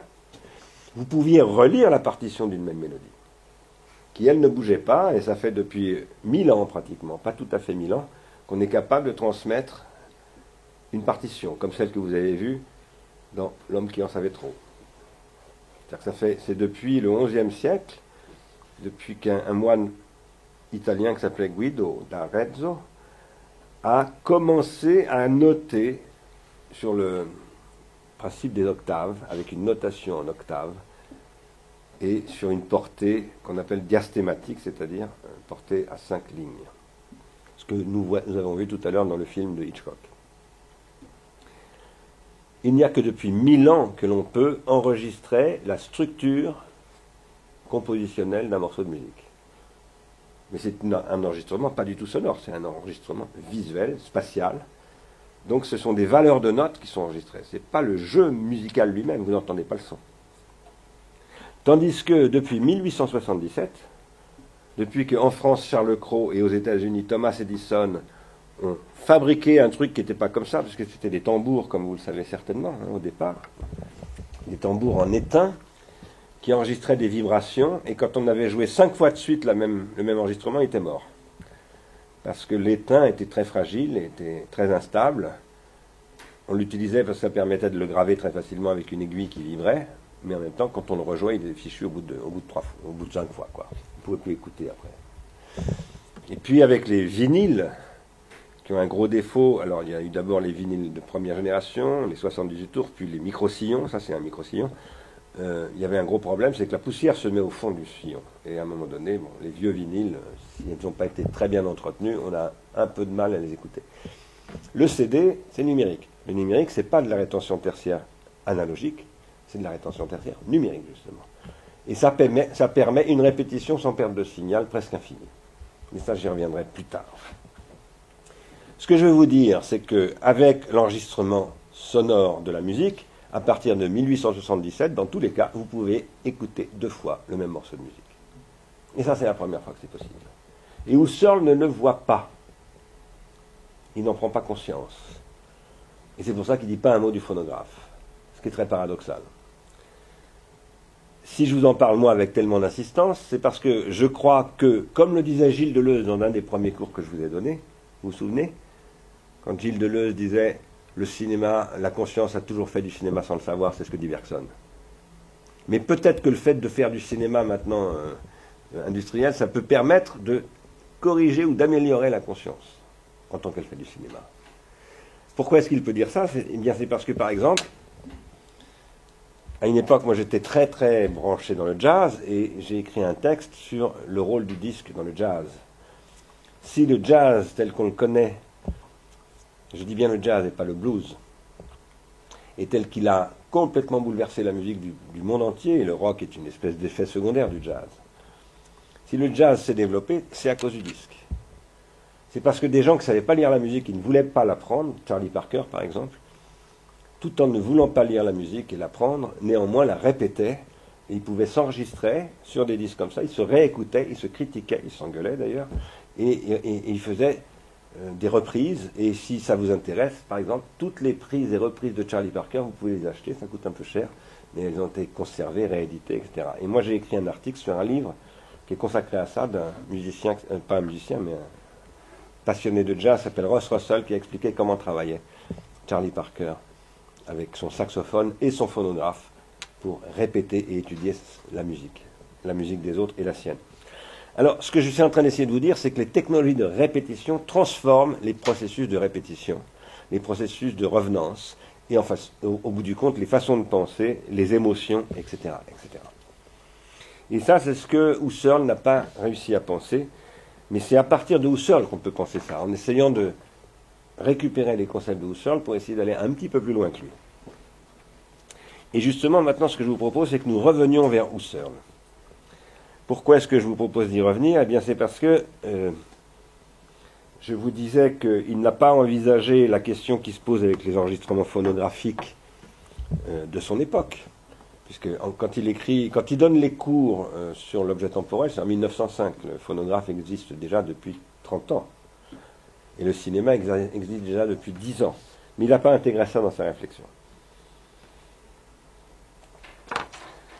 Vous pouviez relire la partition d'une même mélodie, qui elle ne bougeait pas, et ça fait depuis 1000 ans pratiquement, pas tout à fait 1000 ans, qu'on est capable de transmettre une partition, comme celle que vous avez vue dans L'homme qui en savait trop. C'est depuis le XIe siècle, depuis qu'un moine italien qui s'appelait Guido d'Arezzo a commencé à noter sur le principe des octaves, avec une notation en octaves, et sur une portée qu'on appelle diastématique, c'est-à-dire une portée à 5 lignes. Ce que nous avons vu tout à l'heure dans le film de Hitchcock. Il n'y a que depuis 1000 ans que l'on peut enregistrer la structure compositionnelle d'un morceau de musique. Mais c'est un enregistrement pas du tout sonore, c'est un enregistrement visuel, spatial. Donc ce sont des valeurs de notes qui sont enregistrées. Ce n'est pas le jeu musical lui-même, vous n'entendez pas le son. Tandis que depuis 1877, depuis qu'en France Charles Cros et aux États-Unis Thomas Edison ont fabriqué un truc qui n'était pas comme ça, parce que c'était des tambours, comme vous le savez certainement, au départ, des tambours en étain, qui enregistraient des vibrations, et quand on avait joué 5 fois de suite le même enregistrement, il était mort. Parce que l'étain était très fragile, était très instable. On l'utilisait parce que ça permettait de le graver très facilement avec une aiguille qui vibrait, mais en même temps, quand on le rejouait, il était fichu au bout de 5 fois, quoi. On ne pouvait plus écouter après. Et puis avec les vinyles, qui ont un gros défaut, alors il y a eu d'abord les vinyles de première génération, les 78 tours, puis les micro-sillons, ça c'est un micro-sillon. Il y avait un gros problème, c'est que la poussière se met au fond du sillon. Et à un moment donné, les vieux vinyles, s'ils n'ont pas été très bien entretenus, on a un peu de mal à les écouter. Le CD, c'est numérique. Le numérique, c'est pas de la rétention tertiaire analogique, c'est de la rétention tertiaire numérique, justement. Et ça permet une répétition sans perte de signal presque infinie. Mais ça, j'y reviendrai plus tard. Ce que je veux vous dire, c'est qu'avec l'enregistrement sonore de la musique, à partir de 1877, dans tous les cas, vous pouvez écouter 2 fois le même morceau de musique. Et ça, c'est la première fois que c'est possible. Et Husserl ne le voit pas. Il n'en prend pas conscience. Et c'est pour ça qu'il ne dit pas un mot du phonographe, ce qui est très paradoxal. Si je vous en parle, moi, avec tellement d'insistance, c'est parce que je crois que, comme le disait Gilles Deleuze dans un des premiers cours que je vous ai donné, vous vous souvenez, quand Gilles Deleuze disait « le cinéma, la conscience a toujours fait du cinéma sans le savoir », c'est ce que dit Bergson. Mais peut-être que le fait de faire du cinéma maintenant industriel, ça peut permettre de corriger ou d'améliorer la conscience en tant qu'elle fait du cinéma. Pourquoi est-ce qu'il peut dire ça? Eh bien, c'est parce que, par exemple, à une époque, moi j'étais très très branché dans le jazz et j'ai écrit un texte sur le rôle du disque dans le jazz. Si le jazz tel qu'on le connaît, je dis bien le jazz et pas le blues, et tel qu'il a complètement bouleversé la musique du monde entier, et le rock est une espèce d'effet secondaire du jazz. Si le jazz s'est développé, c'est à cause du disque. C'est parce que des gens qui ne savaient pas lire la musique, qui ne voulaient pas l'apprendre, Charlie Parker par exemple, tout en ne voulant pas lire la musique et l'apprendre, néanmoins la répétaient, et ils pouvaient s'enregistrer sur des disques comme ça, ils se réécoutaient, ils se critiquaient, ils s'engueulaient d'ailleurs, et ils faisaient des reprises, et si ça vous intéresse, par exemple, toutes les prises et reprises de Charlie Parker, vous pouvez les acheter, ça coûte un peu cher, mais elles ont été conservées, rééditées, etc. Et moi j'ai écrit un article sur un livre qui est consacré à ça, d'un musicien, pas un musicien, mais un passionné de jazz, s'appelle Ross Russell, qui a expliqué comment travaillait Charlie Parker avec son saxophone et son phonographe pour répéter et étudier la musique des autres et la sienne. Alors, ce que je suis en train d'essayer de vous dire, c'est que les technologies de répétition transforment les processus de répétition, les processus de revenance, et au bout du compte, les façons de penser, les émotions, etc. etc. Et ça, c'est ce que Husserl n'a pas réussi à penser, mais c'est à partir de Husserl qu'on peut penser ça, en essayant de récupérer les concepts de Husserl pour essayer d'aller un petit peu plus loin que lui. Et justement, maintenant, ce que je vous propose, c'est que nous revenions vers Husserl. Pourquoi est-ce que je vous propose d'y revenir? Eh bien, c'est parce que je vous disais qu'il n'a pas envisagé la question qui se pose avec les enregistrements phonographiques de son époque. Puisque quand il donne les cours sur l'objet temporel, c'est en 1905. Le phonographe existe déjà depuis 30 ans. Et le cinéma existe déjà depuis 10 ans. Mais il n'a pas intégré ça dans sa réflexion.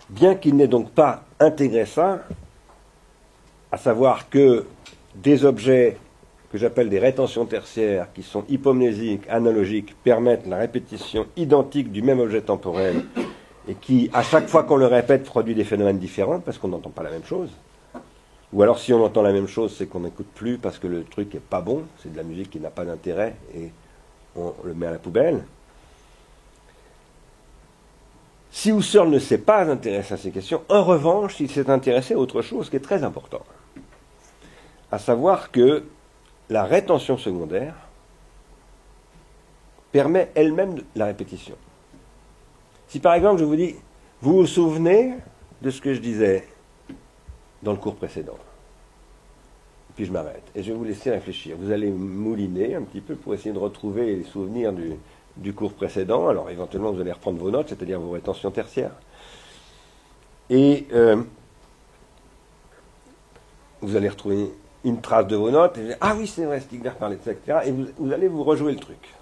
Bien qu'il n'ait donc pas intégré ça, à savoir que des objets que j'appelle des rétentions tertiaires, qui sont hypomnésiques, analogiques, permettent la répétition identique du même objet temporel, et qui, à chaque fois qu'on le répète, produit des phénomènes différents, parce qu'on n'entend pas la même chose. Ou alors, si on entend la même chose, c'est qu'on n'écoute plus parce que le truc n'est pas bon, c'est de la musique qui n'a pas d'intérêt, et on le met à la poubelle. Si Husserl ne s'est pas intéressé à ces questions, en revanche, il s'est intéressé à autre chose qui est très important. À savoir que la rétention secondaire permet elle-même la répétition. Si par exemple je vous dis, vous vous souvenez de ce que je disais dans le cours précédent, puis je m'arrête, et je vais vous laisser réfléchir. Vous allez mouliner un petit peu pour essayer de retrouver les souvenirs du cours précédent. Alors éventuellement vous allez reprendre vos notes, c'est-à-dire vos rétentions tertiaires. Et vous allez retrouver une trace de vos notes, et vous allez dire, ah oui c'est vrai, Stigler parlait de ça, etc. Et vous allez vous rejouer le truc.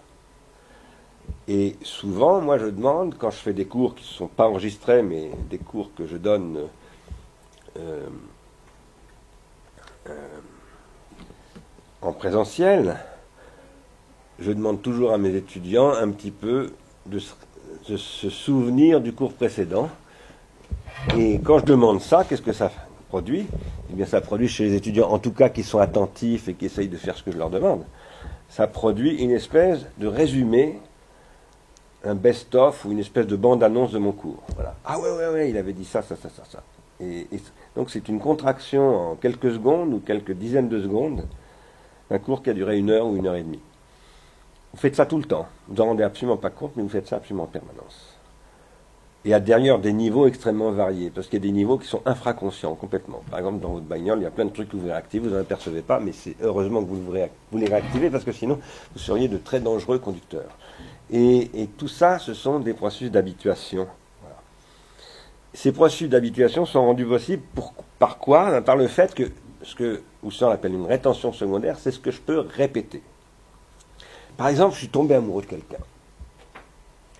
Et souvent, moi je demande, quand je fais des cours qui ne sont pas enregistrés, mais des cours que je donne en présentiel, je demande toujours à mes étudiants un petit peu de se souvenir du cours précédent. Et quand je demande ça, qu'est-ce que ça produit? Eh bien ça produit chez les étudiants, en tout cas qui sont attentifs et qui essayent de faire ce que je leur demande, ça produit une espèce de résumé, un best-of ou une espèce de bande-annonce de mon cours. Voilà. Ah ouais, il avait dit ça. Et donc c'est une contraction en quelques secondes ou quelques dizaines de secondes d'un cours qui a duré 1 heure ou 1 heure et demie. Vous faites ça tout le temps. Vous n'en rendez absolument pas compte, mais vous faites ça absolument en permanence. Et à d'ailleurs des niveaux extrêmement variés, parce qu'il y a des niveaux qui sont infraconscients complètement. Par exemple, dans votre bagnole, il y a plein de trucs que vous réactivez, vous n'en apercevez pas, mais c'est heureusement que vous les réactivez, parce que sinon, vous seriez de très dangereux conducteurs. Et tout ça, ce sont des processus d'habituation. Voilà. Ces processus d'habituation sont rendus possibles par quoi? Par le fait que ce que Husserl appelle une rétention secondaire, c'est ce que je peux répéter. Par exemple, je suis tombé amoureux de quelqu'un.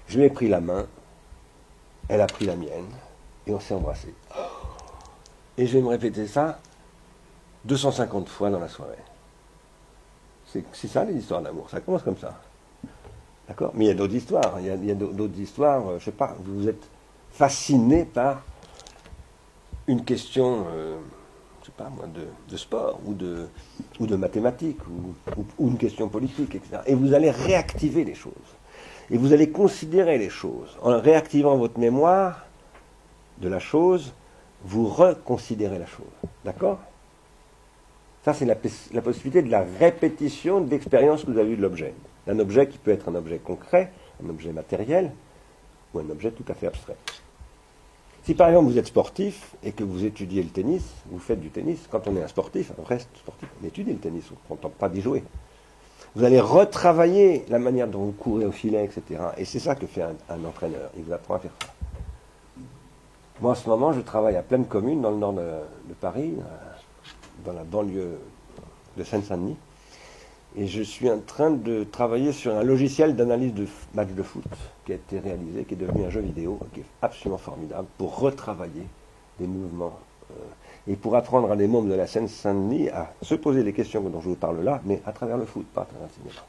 Je lui ai pris la main, elle a pris la mienne, et on s'est embrassés. Et je vais me répéter ça 250 fois dans la soirée. C'est ça les histoires d'amour, ça commence comme ça. D'accord? Mais il y a d'autres histoires. Il y a d'autres histoires, je ne sais pas, vous êtes fasciné par une question, je ne sais pas moi, de sport ou de mathématiques ou une question politique, etc. Et vous allez réactiver les choses. Et vous allez considérer les choses. En réactivant votre mémoire de la chose, vous reconsidérez la chose. D'accord? Ça, c'est la possibilité de la répétition de l'expérience que vous avez eue de l'objet. Un objet qui peut être un objet concret, un objet matériel, ou un objet tout à fait abstrait. Si par exemple vous êtes sportif et que vous étudiez le tennis, vous faites du tennis, quand on est un sportif, un vrai sportif, on étudie le tennis, on ne tente pas d'y jouer. Vous allez retravailler la manière dont vous courez au filet, etc. Et c'est ça que fait un entraîneur, il vous apprend à faire ça. Moi en ce moment, je travaille à Plaine Commune, dans le nord de Paris, dans la banlieue de Seine-Saint-Denis. Et je suis en train de travailler sur un logiciel d'analyse de match de foot qui a été réalisé, qui est devenu un jeu vidéo, qui est absolument formidable, pour retravailler des mouvements et pour apprendre à des membres de la Seine-Saint-Denis à se poser les questions dont je vous parle là, mais à travers le foot, pas à travers le cinéma.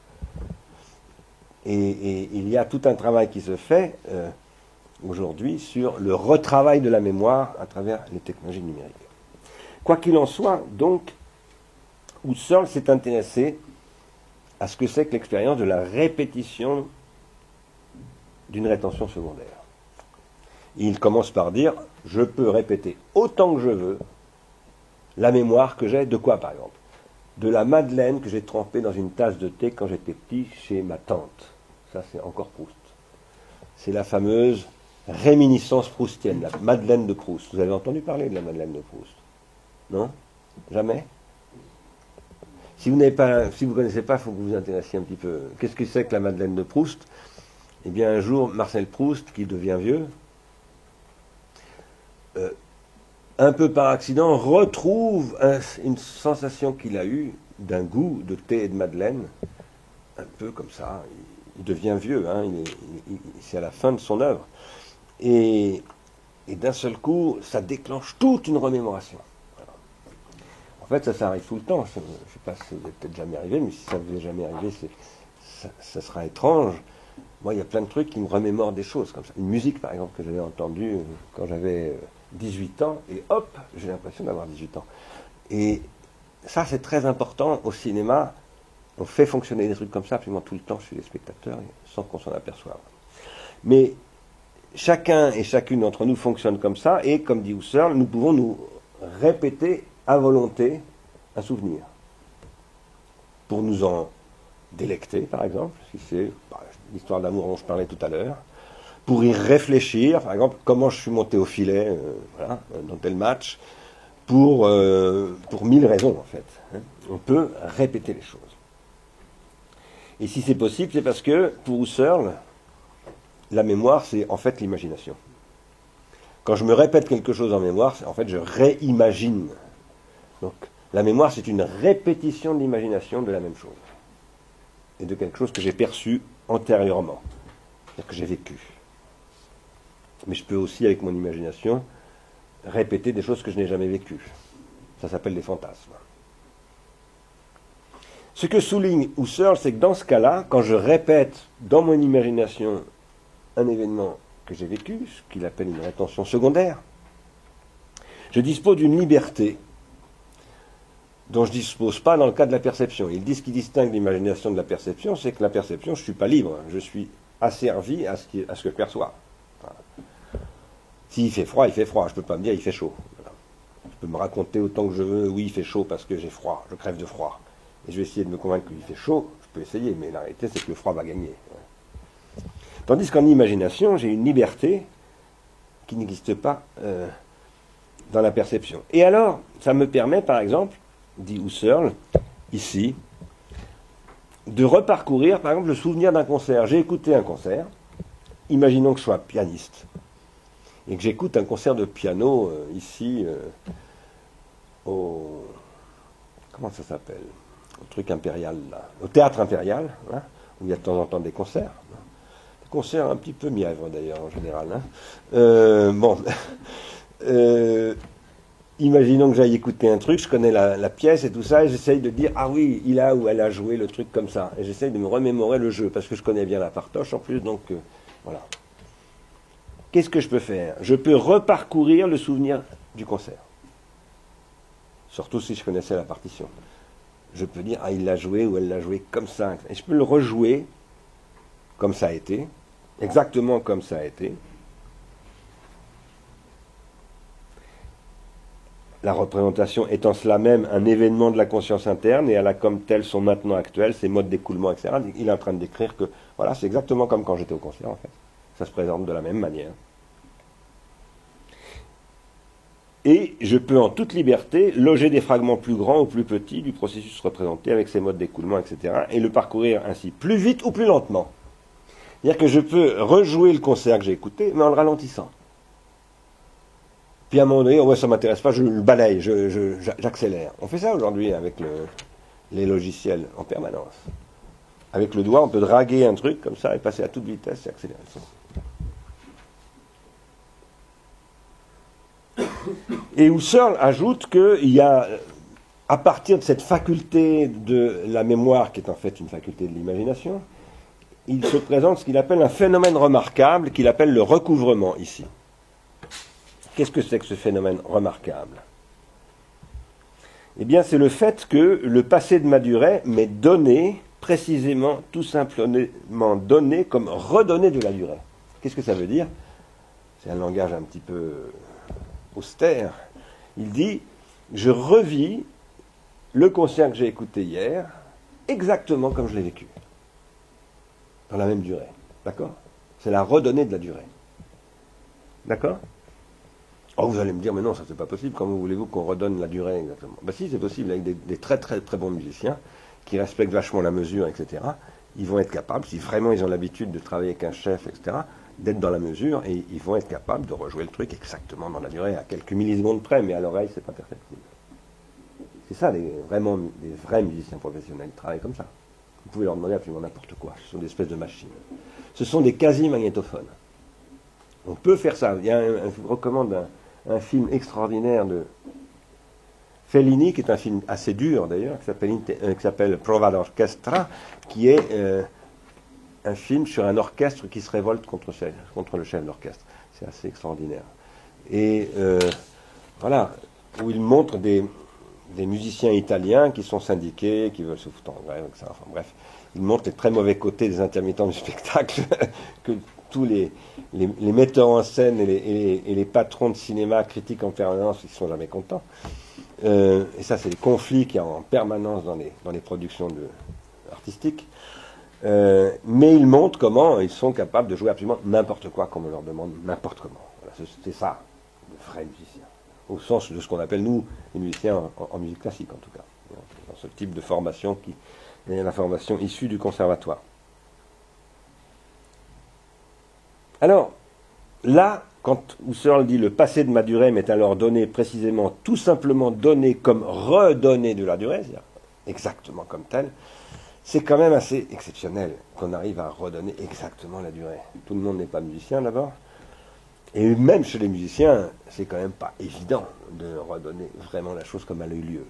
Et il y a tout un travail qui se fait aujourd'hui sur le retravail de la mémoire à travers les technologies numériques. Quoi qu'il en soit, donc, Husserl s'est intéressé à ce que c'est que l'expérience de la répétition d'une rétention secondaire. Il commence par dire, je peux répéter autant que je veux la mémoire que j'ai de quoi, par exemple? De la madeleine que j'ai trempée dans une tasse de thé quand j'étais petit chez ma tante. Ça, c'est encore Proust. C'est la fameuse réminiscence proustienne, la Madeleine de Proust. Vous avez entendu parler de la Madeleine de Proust? Non? Jamais? Si vous ne connaissez pas, il faut que vous vous intéressiez un petit peu. Qu'est-ce que c'est que la Madeleine de Proust? Eh bien, un jour, Marcel Proust, qui devient vieux, un peu par accident, retrouve une sensation qu'il a eue d'un goût de thé et de madeleine, un peu comme ça. Il devient vieux, hein, c'est à la fin de son œuvre. Et d'un seul coup, ça déclenche toute une remémoration. Voilà. En fait, ça arrive tout le temps. Je ne sais pas si ça vous est peut-être jamais arrivé, mais si ça vous est jamais arrivé, ça sera étrange. Moi, il y a plein de trucs qui me remémorent des choses comme ça. Une musique, par exemple, que j'avais entendue quand j'avais 18 ans, et hop, j'ai l'impression d'avoir 18 ans. Et ça, c'est très important au cinéma. On fait fonctionner des trucs comme ça absolument tout le temps chez les spectateurs, sans qu'on s'en aperçoive. Mais chacun et chacune d'entre nous fonctionne comme ça, et comme dit Husserl, nous pouvons nous répéter à volonté un souvenir. Pour nous en délecter, par exemple, si c'est l'histoire d'amour dont je parlais tout à l'heure, pour y réfléchir, par exemple, comment je suis monté au filet dans tel match, pour 1000 raisons, en fait. Hein. On peut répéter les choses. Et si c'est possible, c'est parce que, pour Husserl, la mémoire, c'est en fait l'imagination. Quand je me répète quelque chose en mémoire, en fait, je réimagine. Donc, la mémoire, c'est une répétition de l'imagination de la même chose. Et de quelque chose que j'ai perçu antérieurement. C'est-à-dire que j'ai vécu. Mais je peux aussi, avec mon imagination, répéter des choses que je n'ai jamais vécues. Ça s'appelle des fantasmes. Ce que souligne Husserl, c'est que dans ce cas-là, quand je répète dans mon imagination un événement que j'ai vécu, ce qu'il appelle une rétention secondaire, je dispose d'une liberté dont je ne dispose pas dans le cas de la perception. Il dit ce qui distingue l'imagination de la perception, c'est que la perception, je ne suis pas libre, je suis asservi à ce que je perçois. Voilà. S'il fait froid, il fait froid, je ne peux pas me dire il fait chaud. Voilà. Je peux me raconter autant que je veux, oui, il fait chaud parce que j'ai froid, je crève de froid. Et je vais essayer de me convaincre qu'il fait chaud, je peux essayer, mais la réalité, c'est que le froid va gagner. Tandis qu'en imagination, j'ai une liberté qui n'existe pas dans la perception. Et alors, ça me permet, par exemple, dit Husserl, ici, de reparcourir, par exemple, le souvenir d'un concert. J'ai écouté un concert, imaginons que je sois pianiste, et que j'écoute un concert de piano, ici, au... Comment ça s'appelle? Au truc impérial, là. Au théâtre impérial, hein, où il y a de temps en temps des concerts. Des concerts un petit peu mièvres, d'ailleurs, en général. Hein. Imaginons que j'aille écouter un truc, je connais la pièce et tout ça, et j'essaye de dire, ah oui, il a ou elle a joué le truc comme ça. Et j'essaye de me remémorer le jeu, parce que je connais bien la partoche en plus, donc voilà. Qu'est-ce que je peux faire? Je peux reparcourir le souvenir du concert. Surtout si je connaissais la partition. Je peux dire, ah, il l'a joué ou elle l'a joué comme ça. Et je peux le rejouer comme ça a été, exactement comme ça a été. La représentation étant cela même un événement de la conscience interne, et elle a comme tels sont maintenant actuels, ses modes d'écoulement, etc. Il est en train de décrire que, voilà, c'est exactement comme quand j'étais au concert, en fait. Ça se présente de la même manière. Et je peux en toute liberté loger des fragments plus grands ou plus petits du processus représenté avec ses modes d'écoulement, etc. et le parcourir ainsi plus vite ou plus lentement. C'est-à-dire que je peux rejouer le concert que j'ai écouté, mais en le ralentissant. Puis à un moment donné, oh ouais, ça ne m'intéresse pas, je le balaye, j'accélère. On fait ça aujourd'hui avec les logiciels en permanence. Avec le doigt, on peut draguer un truc comme ça et passer à toute vitesse et accélérer. Et Husserl ajoute qu'il y a, à partir de cette faculté de la mémoire, qui est en fait une faculté de l'imagination, il se présente ce qu'il appelle un phénomène remarquable, qu'il appelle le recouvrement ici. Qu'est-ce que c'est que ce phénomène remarquable? Eh bien, c'est le fait que le passé de Madurai m'ait donné précisément, tout simplement donné comme redonné de la durée. Qu'est-ce que ça veut dire? C'est un langage un petit peu austère. Il dit, je revis le concert que j'ai écouté hier, exactement comme je l'ai vécu. Dans la même durée. D'accord? C'est la redonnée de la durée. D'accord? Or, vous allez me dire, mais non, ça c'est pas possible. Comment voulez-vous qu'on redonne la durée exactement? Ben si, c'est possible avec des très très très bons musiciens qui respectent vachement la mesure, etc. Ils vont être capables, si vraiment ils ont l'habitude de travailler avec un chef, etc., d'être dans la mesure et ils vont être capables de rejouer le truc exactement dans la durée, à quelques millisecondes près, mais à l'oreille, c'est pas perceptible. C'est ça, les vrais musiciens professionnels, ils travaillent comme ça. Vous pouvez leur demander absolument n'importe quoi. Ce sont des espèces de machines. Ce sont des quasi-magnétophones. On peut faire ça. Je vous recommande un film extraordinaire de Fellini, qui est un film assez dur d'ailleurs, qui s'appelle Prova d'Orchestra, qui est un film sur un orchestre qui se révolte contre le chef d'orchestre. C'est assez extraordinaire. Et voilà, où il montre des musiciens italiens qui sont syndiqués, qui veulent se foutre en grève, etc. Enfin bref, il montre les très mauvais côtés des intermittents du spectacle, que tous les metteurs en scène et les patrons de cinéma critiquent en permanence, ils ne sont jamais contents. Et ça, c'est les conflits qu'il y a en permanence dans les productions artistiques. Mais ils montrent comment ils sont capables de jouer absolument n'importe quoi, comme on leur demande, n'importe comment. Voilà, c'est ça, le vrai musicien. Au sens de ce qu'on appelle, nous, les musiciens en musique classique, en tout cas. Dans ce type de formation qui est la formation issue du conservatoire. Alors, là, quand Husserl dit « le passé de ma durée m'est alors donné précisément, tout simplement donné comme redonné de la durée », c'est-à-dire exactement comme tel, c'est quand même assez exceptionnel qu'on arrive à redonner exactement la durée. Tout le monde n'est pas musicien d'abord. Et même chez les musiciens, c'est quand même pas évident de redonner vraiment la chose comme elle a eu lieu.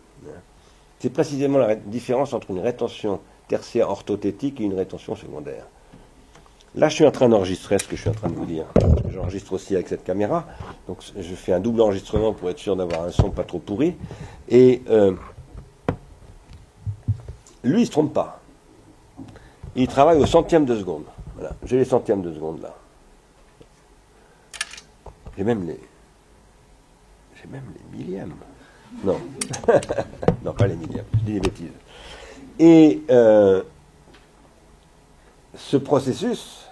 C'est précisément la différence entre une rétention tertiaire orthothétique et une rétention secondaire. Là, je suis en train d'enregistrer ce que je suis en train de vous dire. J'enregistre aussi avec cette caméra, donc je fais un double enregistrement pour être sûr d'avoir un son pas trop pourri. Et lui, il ne se trompe pas. Il travaille au centième de seconde. Voilà. J'ai les centièmes de seconde là. J'ai même les millièmes. Non. Non, pas les millièmes. Je dis des bêtises. Et ce processus,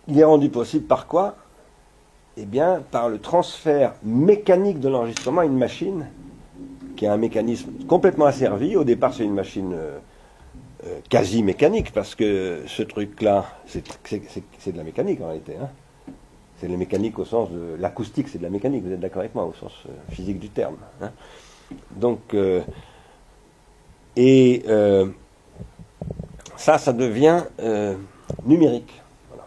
il est rendu possible par quoi? Eh bien, par le transfert mécanique de l'enregistrement à une machine qui a un mécanisme complètement asservi. Au départ, c'est une machine quasi mécanique, parce que ce truc-là, c'est de la mécanique en réalité. Hein. C'est de la mécanique au sens de l'acoustique, c'est de la mécanique, vous êtes d'accord avec moi, au sens physique du terme. Hein. Donc, ça devient numérique. Voilà.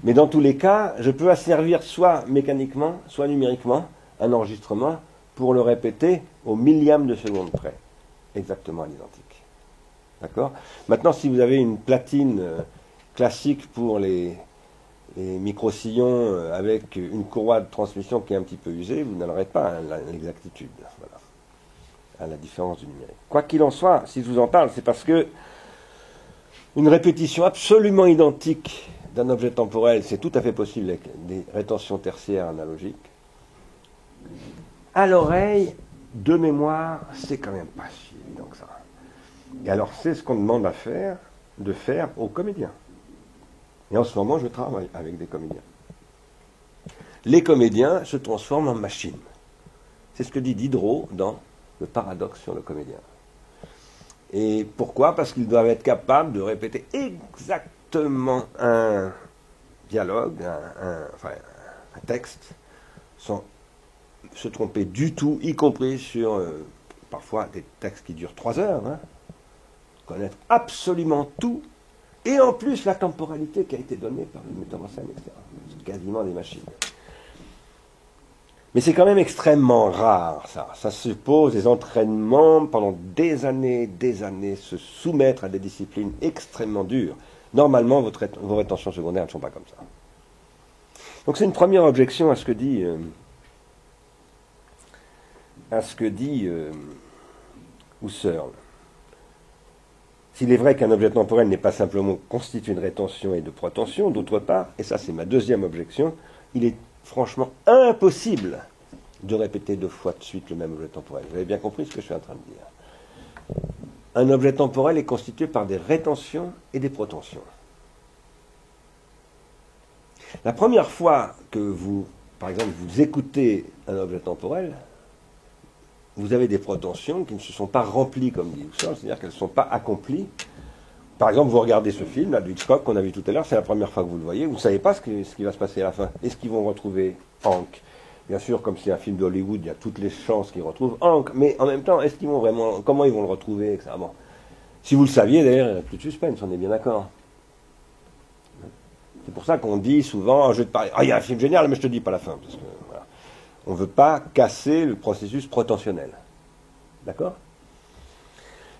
Mais dans tous les cas, je peux asservir soit mécaniquement, soit numériquement un enregistrement pour le répéter au millième de seconde près, exactement à l'identique. D'accord ? Maintenant, si vous avez une platine classique pour les micro-sillons avec une courroie de transmission qui est un petit peu usée, vous n'aurez pas l'exactitude. Voilà. À la différence du numérique. Quoi qu'il en soit, si je vous en parle, c'est parce que une répétition absolument identique d'un objet temporel, c'est tout à fait possible avec des rétentions tertiaires analogiques. À l'oreille, de mémoire, c'est quand même pas si évident que ça. Et alors, c'est ce qu'on demande de faire aux comédiens. Et en ce moment, je travaille avec des comédiens. Les comédiens se transforment en machines. C'est ce que dit Diderot dans Le paradoxe sur le comédien. Et pourquoi? Parce qu'ils doivent être capables de répéter exactement un dialogue, un texte, sans se tromper du tout, y compris sur parfois des textes qui durent 3 heures. Hein. Connaître absolument tout, et en plus la temporalité qui a été donnée par le metteur en scène, etc. C'est quasiment des machines. Mais c'est quand même extrêmement rare, ça. Ça suppose des entraînements pendant des années, se soumettre à des disciplines extrêmement dures. Normalement, vos rétentions secondaires ne sont pas comme ça. Donc c'est une première objection à ce que dit Husserl. S'il est vrai qu'un objet temporel n'est pas simplement constitué de rétention et de protension, d'autre part, et ça c'est ma deuxième objection, il est franchement impossible de répéter 2 fois de suite le même objet temporel. Vous avez bien compris ce que je suis en train de dire. Un objet temporel est constitué par des rétentions et des protensions. La première fois que vous, par exemple, vous écoutez un objet temporel, vous avez des protensions qui ne se sont pas remplies, comme dit Husserl, c'est-à-dire qu'elles ne sont pas accomplies. Par exemple, vous regardez ce film, là, de Hitchcock, qu'on a vu tout à l'heure, c'est la première fois que vous le voyez, vous ne savez pas ce qui va se passer à la fin. Est-ce qu'ils vont retrouver Hank? Bien sûr, comme c'est un film d'Hollywood, il y a toutes les chances qu'ils retrouvent Hank, mais en même temps, est-ce qu'ils vont vraiment, comment ils vont le retrouver, etc. Bon. Si vous le saviez, d'ailleurs, il n'y a plus de suspense, on est bien d'accord. C'est pour ça qu'on dit souvent, je vais te parler, il y a un film génial, mais je ne te dis pas la fin, parce que, voilà. On ne veut pas casser le processus protentionnel. D'accord?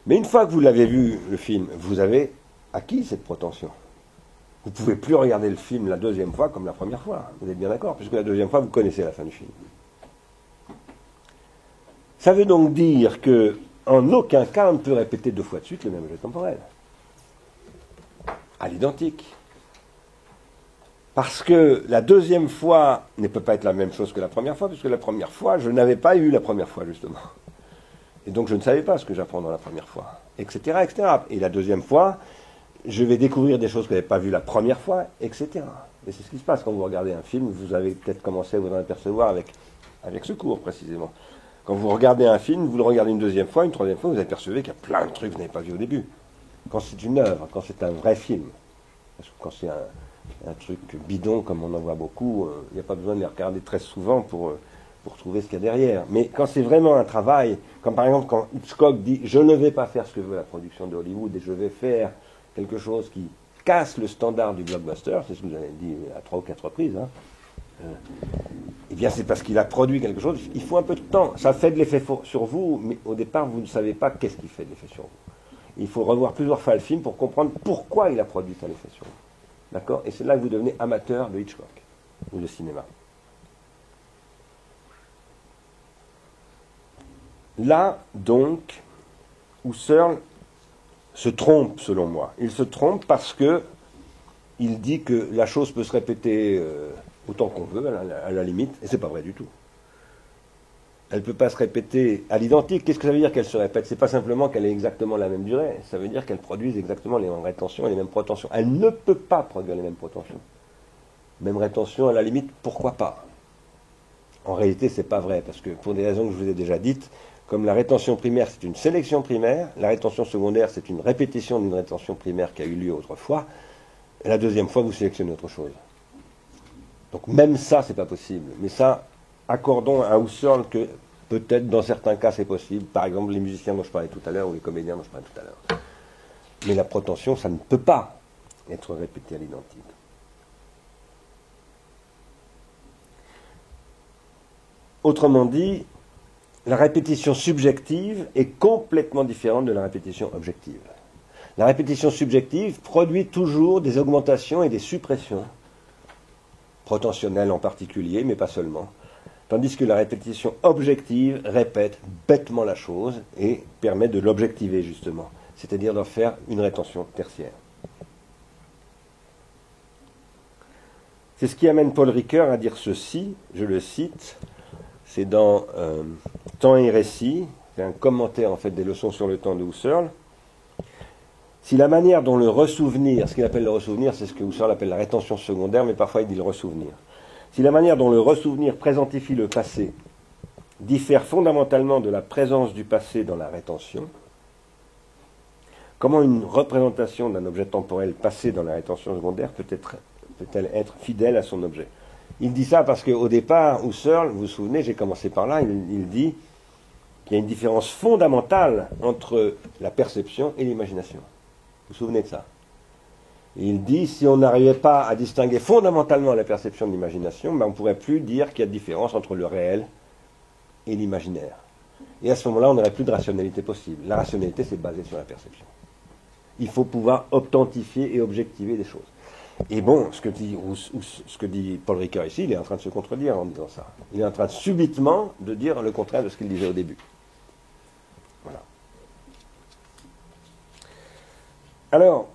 Mais une fois que vous l'avez vu, le film, vous avez acquis cette protension. Vous ne pouvez plus regarder le film la deuxième fois comme la première fois. Vous êtes bien d'accord? Puisque la deuxième fois, vous connaissez la fin du film. Ça veut donc dire que, en aucun cas, on ne peut répéter 2 fois de suite le même objet temporel. À l'identique. Parce que la deuxième fois ne peut pas être la même chose que la première fois, puisque la première fois, je n'avais pas eu la première fois, justement. Et donc je ne savais pas ce que j'apprends dans la première fois, etc., etc. Et la deuxième fois, je vais découvrir des choses que je n'avais pas vues la première fois, etc. Et c'est ce qui se passe quand vous regardez un film, vous avez peut-être commencé à vous en apercevoir avec ce cours, précisément. Quand vous regardez un film, vous le regardez une deuxième fois, une troisième fois, vous apercevez qu'il y a plein de trucs que vous n'avez pas vus au début. Quand c'est une œuvre, quand c'est un vrai film. Parce que quand c'est un truc bidon, comme on en voit beaucoup, il n'y a pas besoin de les regarder très souvent pour trouver ce qu'il y a derrière. Mais quand c'est vraiment un travail, comme par exemple quand Hitchcock dit « je ne vais pas faire ce que veut la production de Hollywood et je vais faire quelque chose qui casse le standard du blockbuster », c'est ce que vous avez dit à 3 ou 4 reprises, hein. Eh bien c'est parce qu'il a produit quelque chose, il faut un peu de temps. Ça fait de l'effet sur vous, mais au départ vous ne savez pas qu'est-ce qui fait de l'effet sur vous. Il faut revoir plusieurs fois le film pour comprendre pourquoi il a produit tel effet sur vous. D'accord? Et c'est là que vous devenez amateur de Hitchcock ou de cinéma. Là, donc, Husserl se trompe, selon moi. Il se trompe parce que il dit que la chose peut se répéter autant qu'on veut, à la limite, et c'est pas vrai du tout. Elle ne peut pas se répéter à l'identique. Qu'est-ce que ça veut dire qu'elle se répète? C'est pas simplement qu'elle ait exactement la même durée, ça veut dire qu'elle produise exactement les mêmes rétentions et les mêmes protensions. Elle ne peut pas produire les mêmes protensions. Même rétention, à la limite, pourquoi pas? En réalité, c'est pas vrai, parce que pour des raisons que je vous ai déjà dites, comme la rétention primaire, c'est une sélection primaire, la rétention secondaire, c'est une répétition d'une rétention primaire qui a eu lieu autrefois, et la deuxième fois, vous sélectionnez autre chose. Donc même ça, c'est pas possible. Mais ça, accordons à Husserl que peut-être dans certains cas, c'est possible. Par exemple, les musiciens dont je parlais tout à l'heure, ou les comédiens dont je parlais tout à l'heure. Mais la protension, ça ne peut pas être répété à l'identique. Autrement dit, la répétition subjective est complètement différente de la répétition objective. La répétition subjective produit toujours des augmentations et des suppressions, protentionnelles en particulier, mais pas seulement. Tandis que la répétition objective répète bêtement la chose et permet de l'objectiver justement, c'est-à-dire d'en faire une rétention tertiaire. C'est ce qui amène Paul Ricoeur à dire ceci, je le cite, c'est dans Temps et récit, c'est un commentaire en fait des leçons sur le temps de Husserl. Si la manière dont le ressouvenir, ce qu'il appelle le ressouvenir, c'est ce que Husserl appelle la rétention secondaire, mais parfois il dit le ressouvenir. Si la manière dont le ressouvenir présentifie le passé diffère fondamentalement de la présence du passé dans la rétention, comment une représentation d'un objet temporel passé dans la rétention secondaire peut-elle être fidèle à son objet? Il dit ça parce qu'au départ, Husserl, vous vous souvenez, j'ai commencé par là, il dit qu'il y a une différence fondamentale entre la perception et l'imagination. Vous vous souvenez de ça? Et il dit, si on n'arrivait pas à distinguer fondamentalement la perception de l'imagination, ben on ne pourrait plus dire qu'il y a de différence entre le réel et l'imaginaire. Et à ce moment-là, on n'aurait plus de rationalité possible. La rationalité, c'est basé sur la perception. Il faut pouvoir authentifier et objectiver des choses. Et bon, ce que dit Paul Ricoeur ici, il est en train de se contredire en disant ça. Il est en train subitement de dire le contraire de ce qu'il disait au début. Voilà. Alors,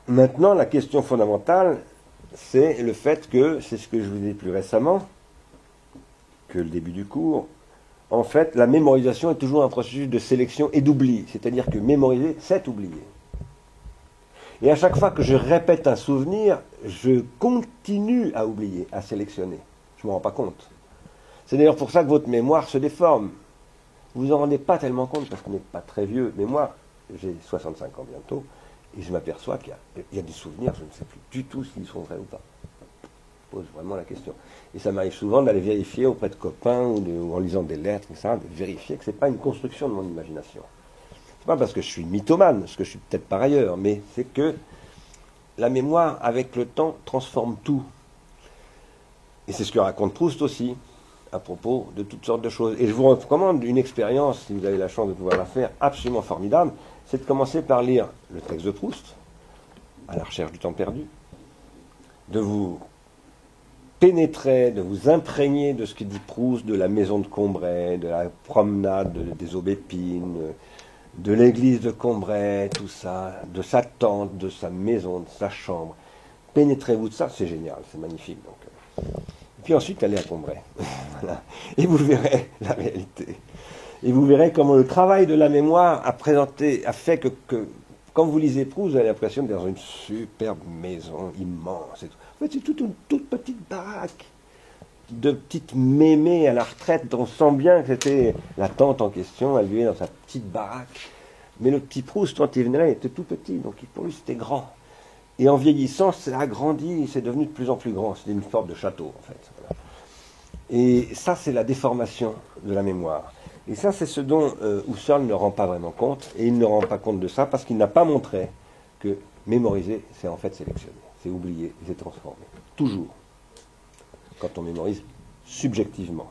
maintenant, la question fondamentale, c'est le fait que, c'est ce que je vous ai dit plus récemment, que le début du cours, en fait, la mémorisation est toujours un processus de sélection et d'oubli. C'est-à-dire que mémoriser, c'est oublier. Et à chaque fois que je répète un souvenir, je continue à oublier, à sélectionner. Je ne me rends pas compte. C'est d'ailleurs pour ça que votre mémoire se déforme. Vous vous en rendez pas tellement compte parce qu'on n'est pas très vieux. Mais moi, j'ai 65 ans bientôt, et je m'aperçois qu'il y a des souvenirs, je ne sais plus du tout s'ils sont vrais ou pas. Je pose vraiment la question. Et ça m'arrive souvent d'aller vérifier auprès de copains ou en lisant des lettres, etc., de vérifier que ce n'est pas une construction de mon imagination. Ce n'est pas parce que je suis mythomane, ce que je suis peut-être par ailleurs, mais c'est que la mémoire, avec le temps, transforme tout. Et c'est ce que raconte Proust aussi, à propos de toutes sortes de choses. Et je vous recommande une expérience, si vous avez la chance de pouvoir la faire, absolument formidable, c'est de commencer par lire le texte de Proust, à la recherche du temps perdu, de vous pénétrer, de vous imprégner de ce que dit Proust, de la maison de Combray, de la promenade des Aubépines, de l'église de Combray, tout ça, de sa tente, de sa maison, de sa chambre. Pénétrez-vous de ça, c'est génial, c'est magnifique. Donc. Et puis ensuite, allez à Combray. Voilà. Et vous verrez la réalité. Et vous verrez comment le travail de la mémoire a fait que quand vous lisez Proust, vous avez l'impression d'être dans une superbe maison immense. En fait, c'est toute une toute petite baraque de petites mémées à la retraite, dont on sent bien que c'était la tante en question, elle vivait dans sa petite baraque. Mais le petit Proust, quand il venait là, il était tout petit, donc pour lui c'était grand. Et en vieillissant, ça a grandi, c'est devenu de plus en plus grand. C'était une sorte de château, en fait. Voilà. Et ça, c'est la déformation de la mémoire. Et ça, c'est ce dont Husserl ne rend pas vraiment compte, et il ne rend pas compte de ça parce qu'il n'a pas montré que mémoriser, c'est en fait sélectionner, c'est oublier, et c'est transformer. Toujours. Quand on mémorise subjectivement.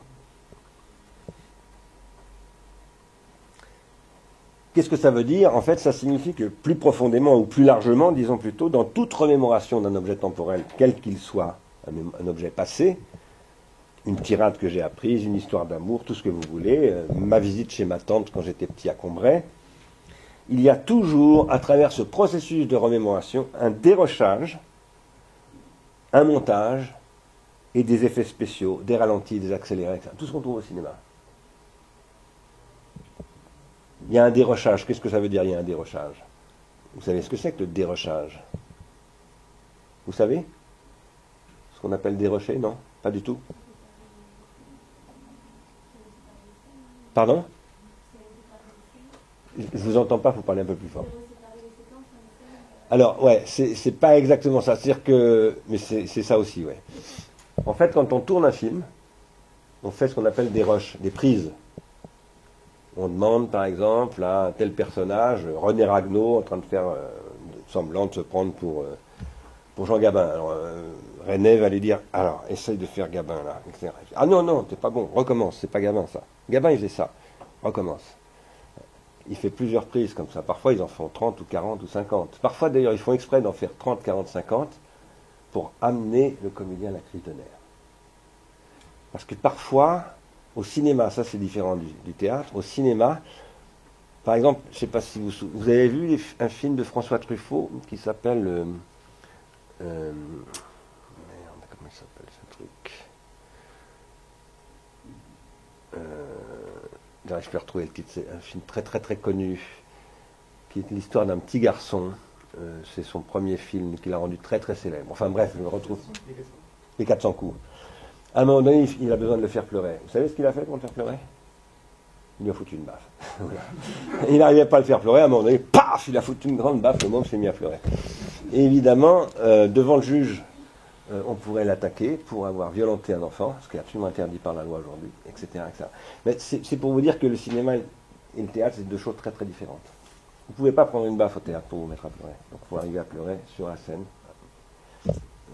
Qu'est-ce que ça veut dire? En fait, ça signifie que plus profondément, ou plus largement, disons plutôt, dans toute remémoration d'un objet temporel, quel qu'il soit, un objet passé, une tirade que j'ai apprise, une histoire d'amour, tout ce que vous voulez, ma visite chez ma tante quand j'étais petit à Combray, il y a toujours, à travers ce processus de remémoration, un dérochage, un montage, et des effets spéciaux, des ralentis, des accélérés, etc. Tout ce qu'on trouve au cinéma. Il y a un dérochage. Qu'est-ce que ça veut dire, il y a un dérochage? Vous savez ce que c'est que le dérochage? Vous savez ce qu'on appelle dérocher? Non, pas du tout. Pardon? Je ne vous entends pas, il faut parler un peu plus fort. Alors, ouais, c'est pas exactement ça. C'est-à-dire que... Mais c'est ça aussi, ouais. En fait, quand on tourne un film, on fait ce qu'on appelle des rushs, des prises. On demande, par exemple, à un tel personnage, René Ragnaud, en train de faire semblant de se prendre pour Jean Gabin. Alors, René va lui dire, alors, essaye de faire Gabin, là, etc. Ah non, non, t'es pas bon, recommence, c'est pas Gabin, ça. Gabin, il faisait ça, recommence. Il fait plusieurs prises comme ça. Parfois, ils en font 30 ou 40 ou 50. Parfois, d'ailleurs, ils font exprès d'en faire 30, 40, 50 pour amener le comédien à la crise de nerfs. Parce que parfois, au cinéma, ça c'est différent du théâtre, au cinéma, par exemple, je ne sais pas si vous avez vu un film de François Truffaut qui s'appelle... merde, comment il s'appelle ce truc je peux retrouver le titre, c'est un film très très très connu, qui est l'histoire d'un petit garçon. C'est son premier film qu'il a rendu très très célèbre. Enfin bref, je me retrouve. Les 400 coups. À un moment donné, il a besoin de le faire pleurer. Vous savez ce qu'il a fait pour le faire pleurer? Il lui a foutu une baffe. Voilà. Il n'arrivait pas à le faire pleurer. À un moment donné, paf, il a foutu une grande baffe. Le môme s'est mis à pleurer. Et évidemment, devant le juge, on pourrait l'attaquer pour avoir violenté un enfant, ce qui est absolument interdit par la loi aujourd'hui, etc., etc. Mais c'est pour vous dire que le cinéma et le théâtre, c'est deux choses très très différentes. Vous ne pouvez pas prendre une baffe au théâtre pour vous mettre à pleurer. Donc il faut arriver à pleurer sur la scène.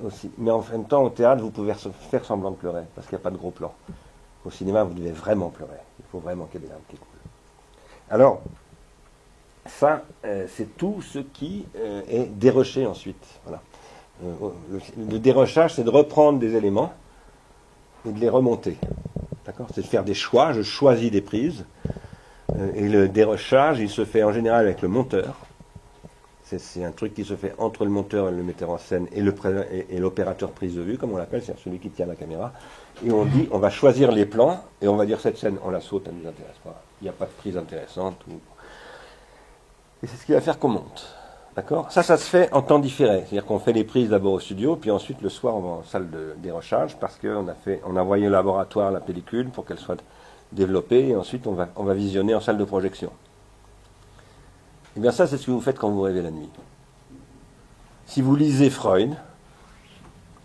Aussi. Mais en même temps, au théâtre, vous pouvez faire semblant de pleurer, parce qu'il n'y a pas de gros plan. Au cinéma, vous devez vraiment pleurer. Il faut vraiment qu'il y ait des larmes qui coulent. Alors, ça, c'est tout ce qui est déroché ensuite. Voilà. Le dérochage, c'est de reprendre des éléments et de les remonter. D'accord? C'est de faire des choix. Je choisis des prises. Et le dérochage, il se fait en général avec le monteur. C'est un truc qui se fait entre le monteur et le metteur en scène et l'opérateur prise de vue, comme on l'appelle, c'est-à-dire celui qui tient la caméra. Et on dit, on va choisir les plans, et on va dire cette scène, on la saute, elle ne nous intéresse pas. Il n'y a pas de prise intéressante. Et c'est ce qui va faire qu'on monte. D'accord ? Ça se fait en temps différé. C'est-à-dire qu'on fait les prises d'abord au studio, puis ensuite le soir on va en salle de dérochage, parce qu'on a envoyé au laboratoire la pellicule pour qu'elle soit développée, et ensuite on va visionner en salle de projection. Eh bien ça, c'est ce que vous faites quand vous rêvez la nuit. Si vous lisez Freud,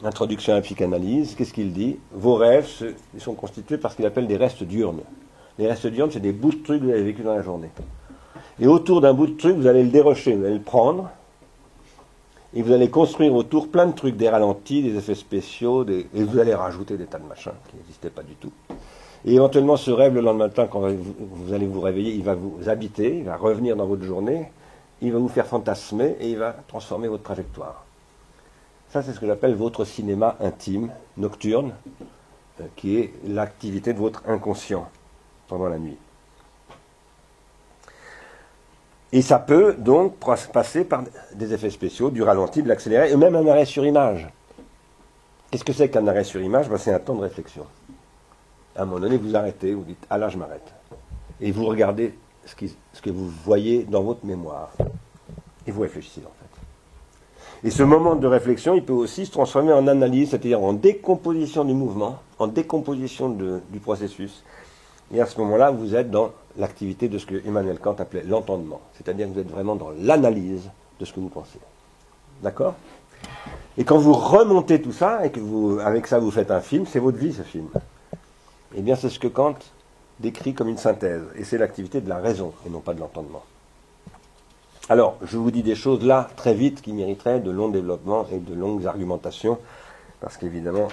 Introduction à la psychanalyse, qu'est-ce qu'il dit ? Vos rêves ils sont constitués par ce qu'il appelle des restes diurnes. Les restes diurnes, c'est des bouts de trucs que vous avez vécu dans la journée. Et autour d'un bout de truc, vous allez le dérocher, vous allez le prendre, et vous allez construire autour plein de trucs, des ralentis, des effets spéciaux, et vous allez rajouter des tas de machins qui n'existaient pas du tout. Et éventuellement, ce rêve, le lendemain matin, quand vous allez vous réveiller, il va vous habiter, il va revenir dans votre journée, il va vous faire fantasmer, et il va transformer votre trajectoire. Ça, c'est ce que j'appelle votre cinéma intime, nocturne, qui est l'activité de votre inconscient pendant la nuit. Et ça peut donc passer par des effets spéciaux, du ralenti, de l'accéléré, et même un arrêt sur image. Qu'est-ce que c'est qu'un arrêt sur image ? C'est un temps de réflexion. À un moment donné, vous arrêtez, vous dites « Ah là, je m'arrête ». Et vous regardez ce que vous voyez dans votre mémoire. Et vous réfléchissez, en fait. Et ce moment de réflexion, il peut aussi se transformer en analyse, c'est-à-dire en décomposition du mouvement, en décomposition du processus. Et à ce moment-là, vous êtes dans l'activité de ce que Emmanuel Kant appelait l'entendement. C'est-à-dire que vous êtes vraiment dans l'analyse de ce que vous pensez. D'accord ? Et quand vous remontez tout ça, et que avec ça vous faites un film, c'est votre vie, ce film. Eh bien, c'est ce que Kant décrit comme une synthèse. Et c'est l'activité de la raison, et non pas de l'entendement. Alors, je vous dis des choses là, très vite, qui mériteraient de longs développements et de longues argumentations, parce qu'évidemment,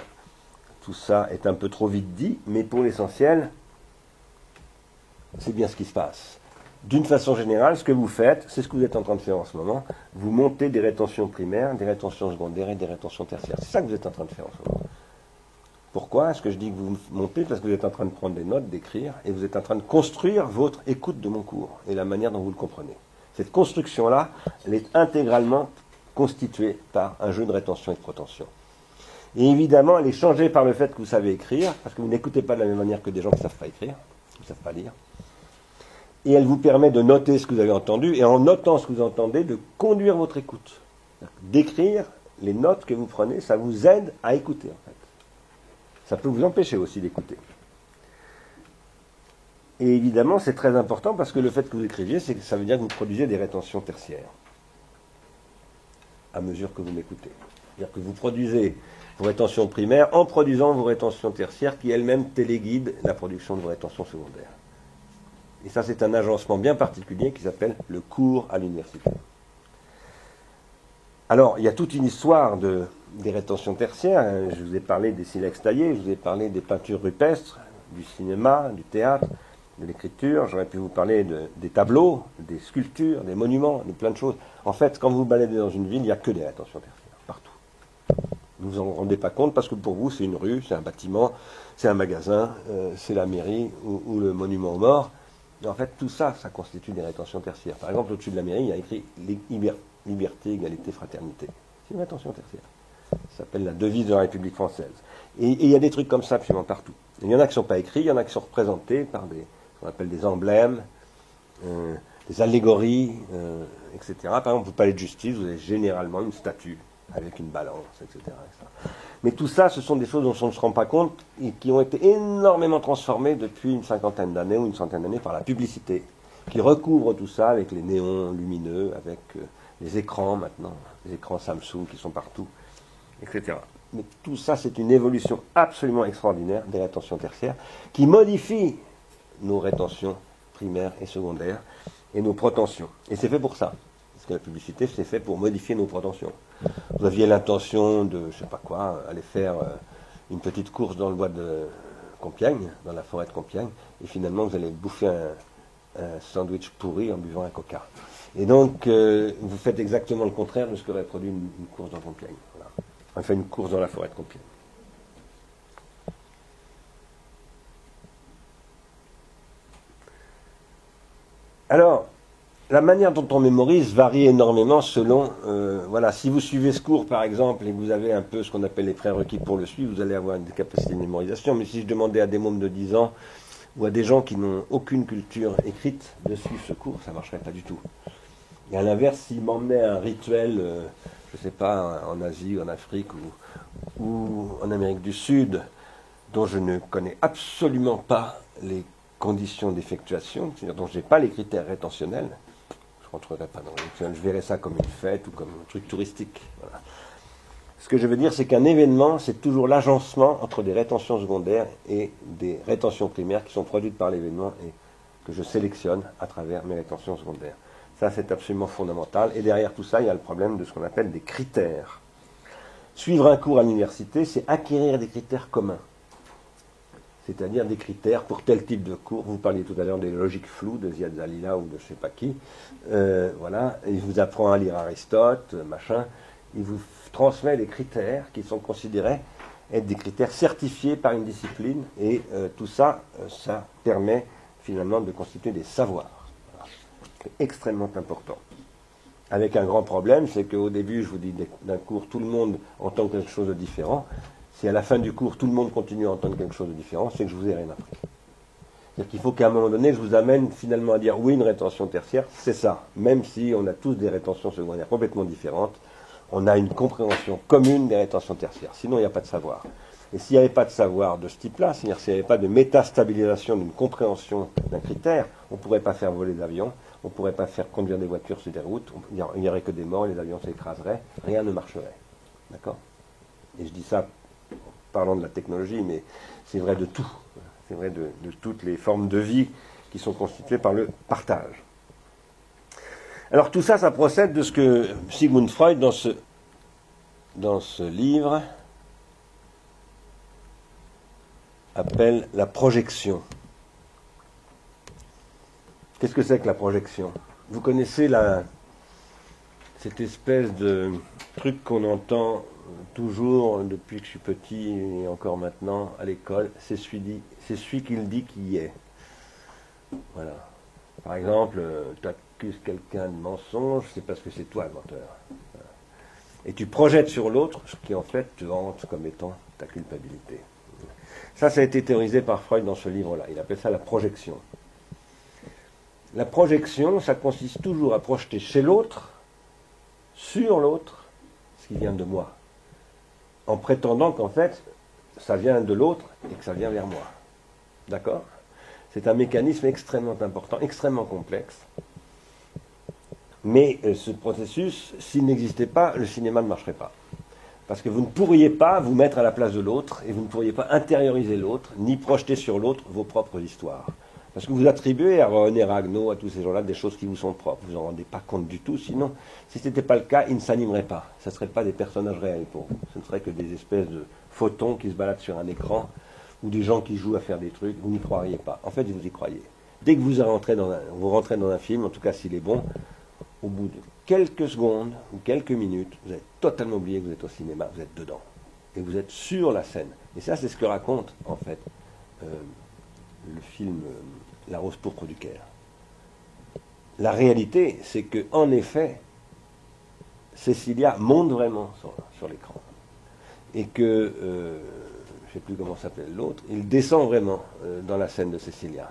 tout ça est un peu trop vite dit, mais pour l'essentiel, c'est bien ce qui se passe. D'une façon générale, ce que vous faites, c'est ce que vous êtes en train de faire en ce moment. Vous montez des rétentions primaires, des rétentions secondaires et des rétentions tertiaires. C'est ça que vous êtes en train de faire en ce moment. Pourquoi est-ce que je dis que vous montez ? Parce que vous êtes en train de prendre des notes, d'écrire, et vous êtes en train de construire votre écoute de mon cours et la manière dont vous le comprenez. Cette construction-là, elle est intégralement constituée par un jeu de rétention et de protention. Et évidemment, elle est changée par le fait que vous savez écrire, parce que vous n'écoutez pas de la même manière que des gens qui ne savent pas écrire, qui ne savent pas lire. Et elle vous permet de noter ce que vous avez entendu, et en notant ce que vous entendez, de conduire votre écoute. D'écrire les notes que vous prenez, ça vous aide à écouter, en fait. Ça peut vous empêcher aussi d'écouter. Et évidemment, c'est très important, parce que le fait que vous écriviez, c'est que ça veut dire que vous produisez des rétentions tertiaires, à mesure que vous m'écoutez. C'est-à-dire que vous produisez vos rétentions primaires en produisant vos rétentions tertiaires, qui elles-mêmes téléguident la production de vos rétentions secondaires. Et ça, c'est un agencement bien particulier qui s'appelle le cours à l'université. Alors, il y a toute une histoire des rétentions tertiaires. Je vous ai parlé des silex taillés, je vous ai parlé des peintures rupestres, du cinéma, du théâtre, de l'écriture. J'aurais pu vous parler des tableaux, des sculptures, des monuments, de plein de choses. En fait, quand vous baladez dans une ville, il n'y a que des rétentions tertiaires, partout. Vous ne vous en rendez pas compte parce que pour vous, c'est une rue, c'est un bâtiment, c'est un magasin, c'est la mairie ou le monument aux morts. Et en fait, tout ça, ça constitue des rétentions tertiaires. Par exemple, au-dessus de la mairie, il y a écrit liberté, égalité, fraternité. C'est une rétention tertiaire. Ça s'appelle la devise de la République française. Et il y a des trucs comme ça absolument partout. Et il y en a qui ne sont pas écrits, il y en a qui sont représentés par ce qu'on appelle des emblèmes, des allégories, etc. Par exemple, au palais de justice, vous avez généralement une statue avec une balance, etc. Mais tout ça, ce sont des choses dont on ne se rend pas compte et qui ont été énormément transformées depuis une cinquantaine d'années ou une centaine d'années par la publicité, qui recouvre tout ça avec les néons lumineux, avec les écrans maintenant, les écrans Samsung qui sont partout, etc. Mais tout ça, c'est une évolution absolument extraordinaire des rétentions tertiaires qui modifie nos rétentions primaires et secondaires et nos protensions. Et c'est fait pour ça. Parce que la publicité, c'est fait pour modifier nos protensions. Vous aviez l'intention de, je sais pas quoi, aller faire une petite course dans le bois de Compiègne, dans la forêt de Compiègne, et finalement vous allez bouffer un sandwich pourri en buvant un coca. Et donc, vous faites exactement le contraire de ce qu'aurait produit une course dans Compiègne. Voilà. Enfin, une course dans la forêt de Compiègne. la manière dont on mémorise varie énormément selon... voilà, si vous suivez ce cours, par exemple, et que vous avez un peu ce qu'on appelle les prérequis pour le suivre, vous allez avoir une capacité de mémorisation. Mais si je demandais à des mômes de 10 ans ou à des gens qui n'ont aucune culture écrite de suivre ce cours, ça ne marcherait pas du tout. Et à l'inverse, s'ils m'emmenaient à un rituel, je ne sais pas, en Asie, en Afrique ou en Amérique du Sud, dont je ne connais absolument pas les conditions d'effectuation, c'est-à-dire dont je n'ai pas les critères rétentionnels, je ne rentrerai pas dans le rituel, je verrais ça comme une fête ou comme un truc touristique. Voilà. Ce que je veux dire, c'est qu'un événement, c'est toujours l'agencement entre des rétentions secondaires et des rétentions primaires qui sont produites par l'événement et que je sélectionne à travers mes rétentions secondaires. Ça, c'est absolument fondamental. Et derrière tout ça, il y a le problème de ce qu'on appelle des critères. Suivre un cours à l'université, c'est acquérir des critères communs. C'est-à-dire des critères pour tel type de cours. Vous parliez tout à l'heure des logiques floues de Ziad Zalila ou de je ne sais pas qui. Voilà. Il vous apprend à lire Aristote, machin. Il vous transmet des critères qui sont considérés être des critères certifiés par une discipline. Et tout ça, ça permet finalement de constituer des savoirs. C'est extrêmement important. Avec un grand problème, c'est qu'au début, je vous dis d'un cours, tout le monde entend quelque chose de différent. Si à la fin du cours, tout le monde continue à entendre quelque chose de différent, c'est que je vous ai rien appris. C'est-à-dire qu'il faut qu'à un moment donné, je vous amène finalement à dire oui, une rétention tertiaire, c'est ça. Même si on a tous des rétentions secondaires complètement différentes, on a une compréhension commune des rétentions tertiaires. Sinon, il n'y a pas de savoir. Et s'il n'y avait pas de savoir de ce type-là, c'est-à-dire s'il n'y avait pas de métastabilisation d'une compréhension d'un critère, on ne pourrait pas faire voler d'avions, on ne pourrait pas faire conduire des voitures sur des routes, il n'y aurait que des morts, les avions s'écraseraient, rien ne marcherait. D'accord ? Et je dis ça en parlant de la technologie, mais c'est vrai de tout. C'est vrai de toutes les formes de vie qui sont constituées par le partage. Alors tout ça, ça procède de ce que Sigmund Freud, dans ce livre, appelle la projection. Qu'est-ce que c'est que la projection ? Vous connaissez cette espèce de truc qu'on entend toujours depuis que je suis petit et encore maintenant à l'école, c'est celui qui le dit qui y est. Voilà. Par exemple, tu accuses quelqu'un de mensonge, c'est parce que c'est toi le menteur. Voilà. Et tu projettes sur l'autre ce qui en fait te hante comme étant ta culpabilité. Ça a été théorisé par Freud dans ce livre-là. Il appelle ça la projection. La projection, ça consiste toujours à projeter chez l'autre, sur l'autre, ce qui vient de moi, en prétendant qu'en fait, ça vient de l'autre et que ça vient vers moi. D'accord ? C'est un mécanisme extrêmement important, extrêmement complexe. Mais ce processus, s'il n'existait pas, le cinéma ne marcherait pas. Parce que vous ne pourriez pas vous mettre à la place de l'autre, et vous ne pourriez pas intérioriser l'autre, ni projeter sur l'autre vos propres histoires. Parce que vous attribuez à René Ragnaud, à tous ces gens-là, des choses qui vous sont propres. Vous n'en rendez pas compte du tout, sinon, si ce n'était pas le cas, ils ne s'animeraient pas. Ce ne seraient pas des personnages réels pour vous. Ce ne seraient que des espèces de photons qui se baladent sur un écran, ou des gens qui jouent à faire des trucs, vous n'y croiriez pas. En fait, vous y croyez. Dès que vous rentrez dans un film, en tout cas s'il est bon, au bout de quelques secondes ou quelques minutes, vous avez totalement oublié que vous êtes au cinéma, vous êtes dedans. Et vous êtes sur la scène. Et ça, c'est ce que raconte, en fait, le film La Rose pourpre du Caire. La réalité, c'est que, en effet, Cecilia monte vraiment sur l'écran. Et que, je ne sais plus comment s'appelle l'autre, il descend vraiment dans la scène de Cecilia.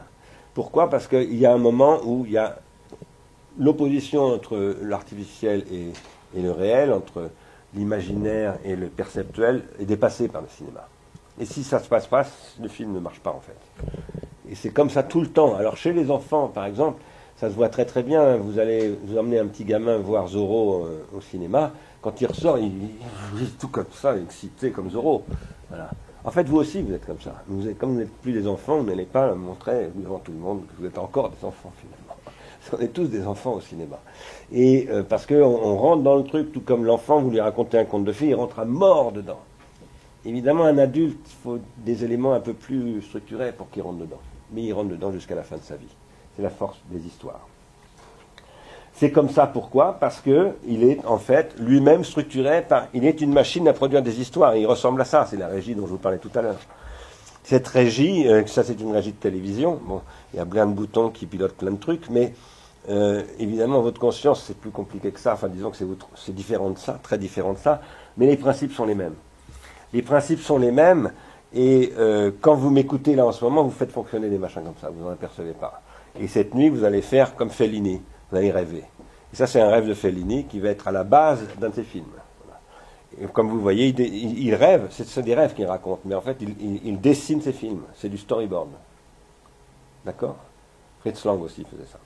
Pourquoi ? Parce qu'il y a un moment où il y a l'opposition entre l'artificiel et le réel, entre l'imaginaire et le perceptuel, est dépassée par le cinéma. Et si ça ne se passe pas, le film ne marche pas en fait. Et c'est comme ça tout le temps. Alors chez les enfants, par exemple, ça se voit très très bien. Vous allez vous emmener un petit gamin voir Zorro au cinéma. Quand il ressort, il est tout comme ça, excité comme Zorro. Voilà. En fait, vous aussi, vous êtes comme ça. Comme vous n'êtes plus des enfants, vous n'allez pas montrer devant tout le monde que vous êtes encore des enfants finalement. Parce qu'on est tous des enfants au cinéma. Et parce qu'on rentre dans le truc, tout comme l'enfant, vous lui racontez un conte de fées, il rentre à mort dedans. Évidemment, un adulte, il faut des éléments un peu plus structurés pour qu'il rentre dedans. Mais il rentre dedans jusqu'à la fin de sa vie. C'est la force des histoires. C'est comme ça, pourquoi ? Parce qu'il est en fait lui-même structuré il est une machine à produire des histoires. Et il ressemble à ça, c'est la régie dont je vous parlais tout à l'heure. Cette régie, ça c'est une régie de télévision, bon, il y a plein de boutons qui pilotent plein de trucs, mais évidemment, votre conscience, c'est plus compliqué que ça. Enfin, disons que c'est différent de ça, très différent de ça. Mais les principes sont les mêmes. Les principes sont les mêmes. Et quand vous m'écoutez là en ce moment, vous faites fonctionner des machins comme ça. Vous n'en apercevez pas. Et cette nuit, vous allez faire comme Fellini. Vous allez rêver. Et ça, c'est un rêve de Fellini qui va être à la base d'un de ses films. Voilà. Et comme vous voyez, il rêve. C'est des rêves qu'il raconte. Mais en fait, il dessine ses films. C'est du storyboard. D'accord? Fritz Lang aussi faisait ça.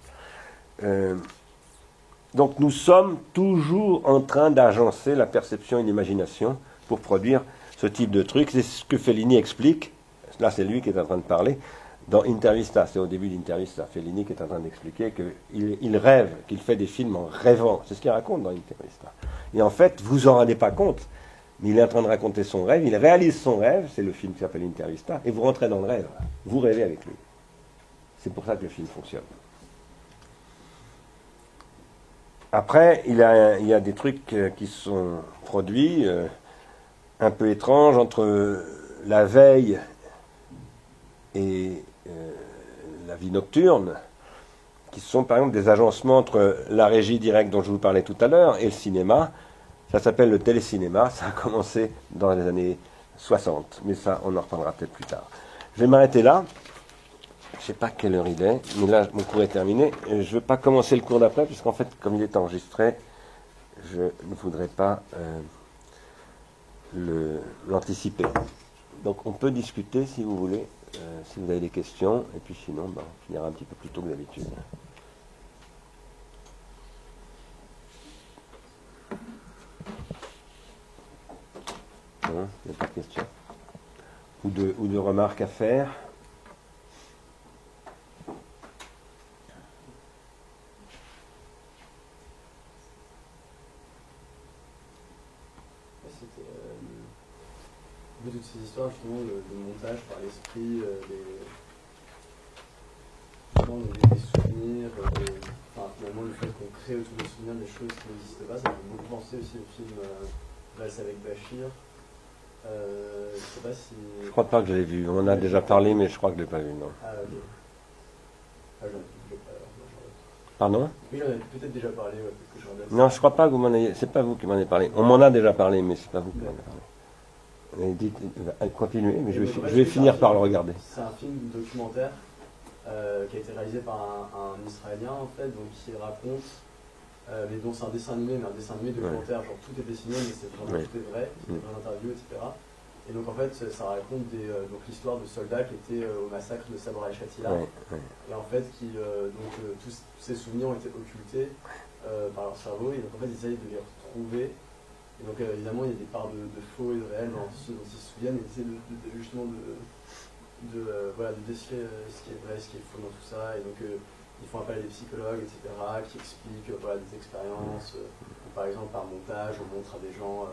Donc nous sommes toujours en train d'agencer la perception et l'imagination pour produire ce type de truc. C'est ce que Fellini explique. Là, c'est lui qui est en train de parler. Dans Intervista, c'est au début d'Intervista, Fellini qui est en train d'expliquer qu'il rêve, qu'il fait des films en rêvant. C'est ce qu'il raconte dans Intervista. Et en fait, vous en rendez pas compte, mais il est en train de raconter son rêve, il réalise son rêve, c'est le film qui s'appelle Intervista, et vous rentrez dans le rêve. Vous rêvez avec lui. C'est pour ça que le film fonctionne. Après, il y a des trucs qui sont produits un peu étranges entre la veille et la vie nocturne, qui sont par exemple des agencements entre la régie directe dont je vous parlais tout à l'heure et le cinéma. Ça s'appelle le télécinéma, ça a commencé dans les années 60, mais ça on en reparlera peut-être plus tard. Je vais m'arrêter là. Je ne sais pas quelle heure il est, mais là mon cours est terminé. Je ne veux pas commencer le cours d'après, puisqu'en fait, comme il est enregistré, je ne voudrais pas l'anticiper. Donc on peut discuter si vous voulez, si vous avez des questions, et puis sinon, on finira un petit peu plus tôt que d'habitude. Non, il n'y a pas de questions. Ou de remarques à faire. Toutes ces histoires, justement, de montage par l'esprit, des souvenirs, finalement le fait qu'on crée autour des souvenirs des choses qui n'existent pas, ça me fait beaucoup penser aussi au film Valse avec Bachir. Je sais pas si... Je crois pas que je l'ai vu, on en a déjà parlé, mais je crois que je ne l'ai pas vu, non. Ah, ok. Ah, j'en ai pas, Pardon? Oui, j'en ai peut-être déjà parlé, ouais, peut-être que je regarde. Non, je crois pas que vous m'en ayez... C'est pas vous qui m'en avez parlé. On m'en a déjà parlé, mais c'est pas vous qui m'en avez parlé. Dites, continuez, mais je vais finir par le regarder. C'est un film documentaire qui a été réalisé par un Israélien, en fait, donc qui raconte, mais dont c'est un dessin animé, mais un dessin animé documentaire, genre tout est dessiné, mais c'est vraiment tout est vrai, c'est des vraies interviews, etc. Et donc en fait, ça raconte donc l'histoire de soldats qui étaient au massacre de Sabra et Shatila, et en fait, tous ces souvenirs ont été occultés par leur cerveau, et donc en fait, ils essayent de les retrouver. Et donc évidemment, il y a des parts de faux et de réel dans ce dont ils se souviennent, et essayer justement de déceler ce qui est vrai, ce qui est faux dans tout ça. Et donc ils font appel à des psychologues, etc., qui expliquent des expériences. Par exemple, par montage, on montre à des gens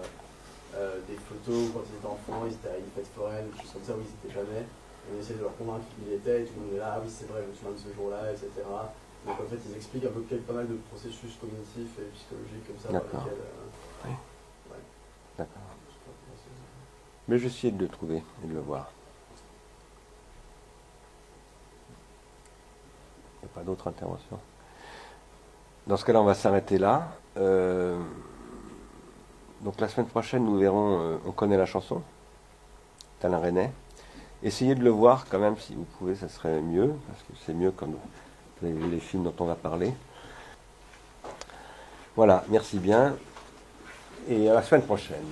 des photos quand ils étaient enfants, ils étaient à une fête foraine, des choses comme ça où ils n'étaient jamais. Et on essaie de leur convaincre qui ils étaient, et tout le monde est là, ah oui c'est vrai, je me souviens de ce jour-là, etc. Donc en fait, ils expliquent un peu pas mal de processus cognitifs et psychologiques comme ça par lesquels... D'accord. Mais je vais essayer de le trouver et de le voir. Il n'y a pas d'autres interventions. Dans ce cas-là, on va s'arrêter là. Donc la semaine prochaine, nous verrons On connaît la chanson, d'Alain Resnais. Essayez de le voir quand même, si vous pouvez, ça serait mieux, parce que c'est mieux comme vous avez vu les films dont on va parler. Voilà, merci bien. Et à la semaine prochaine.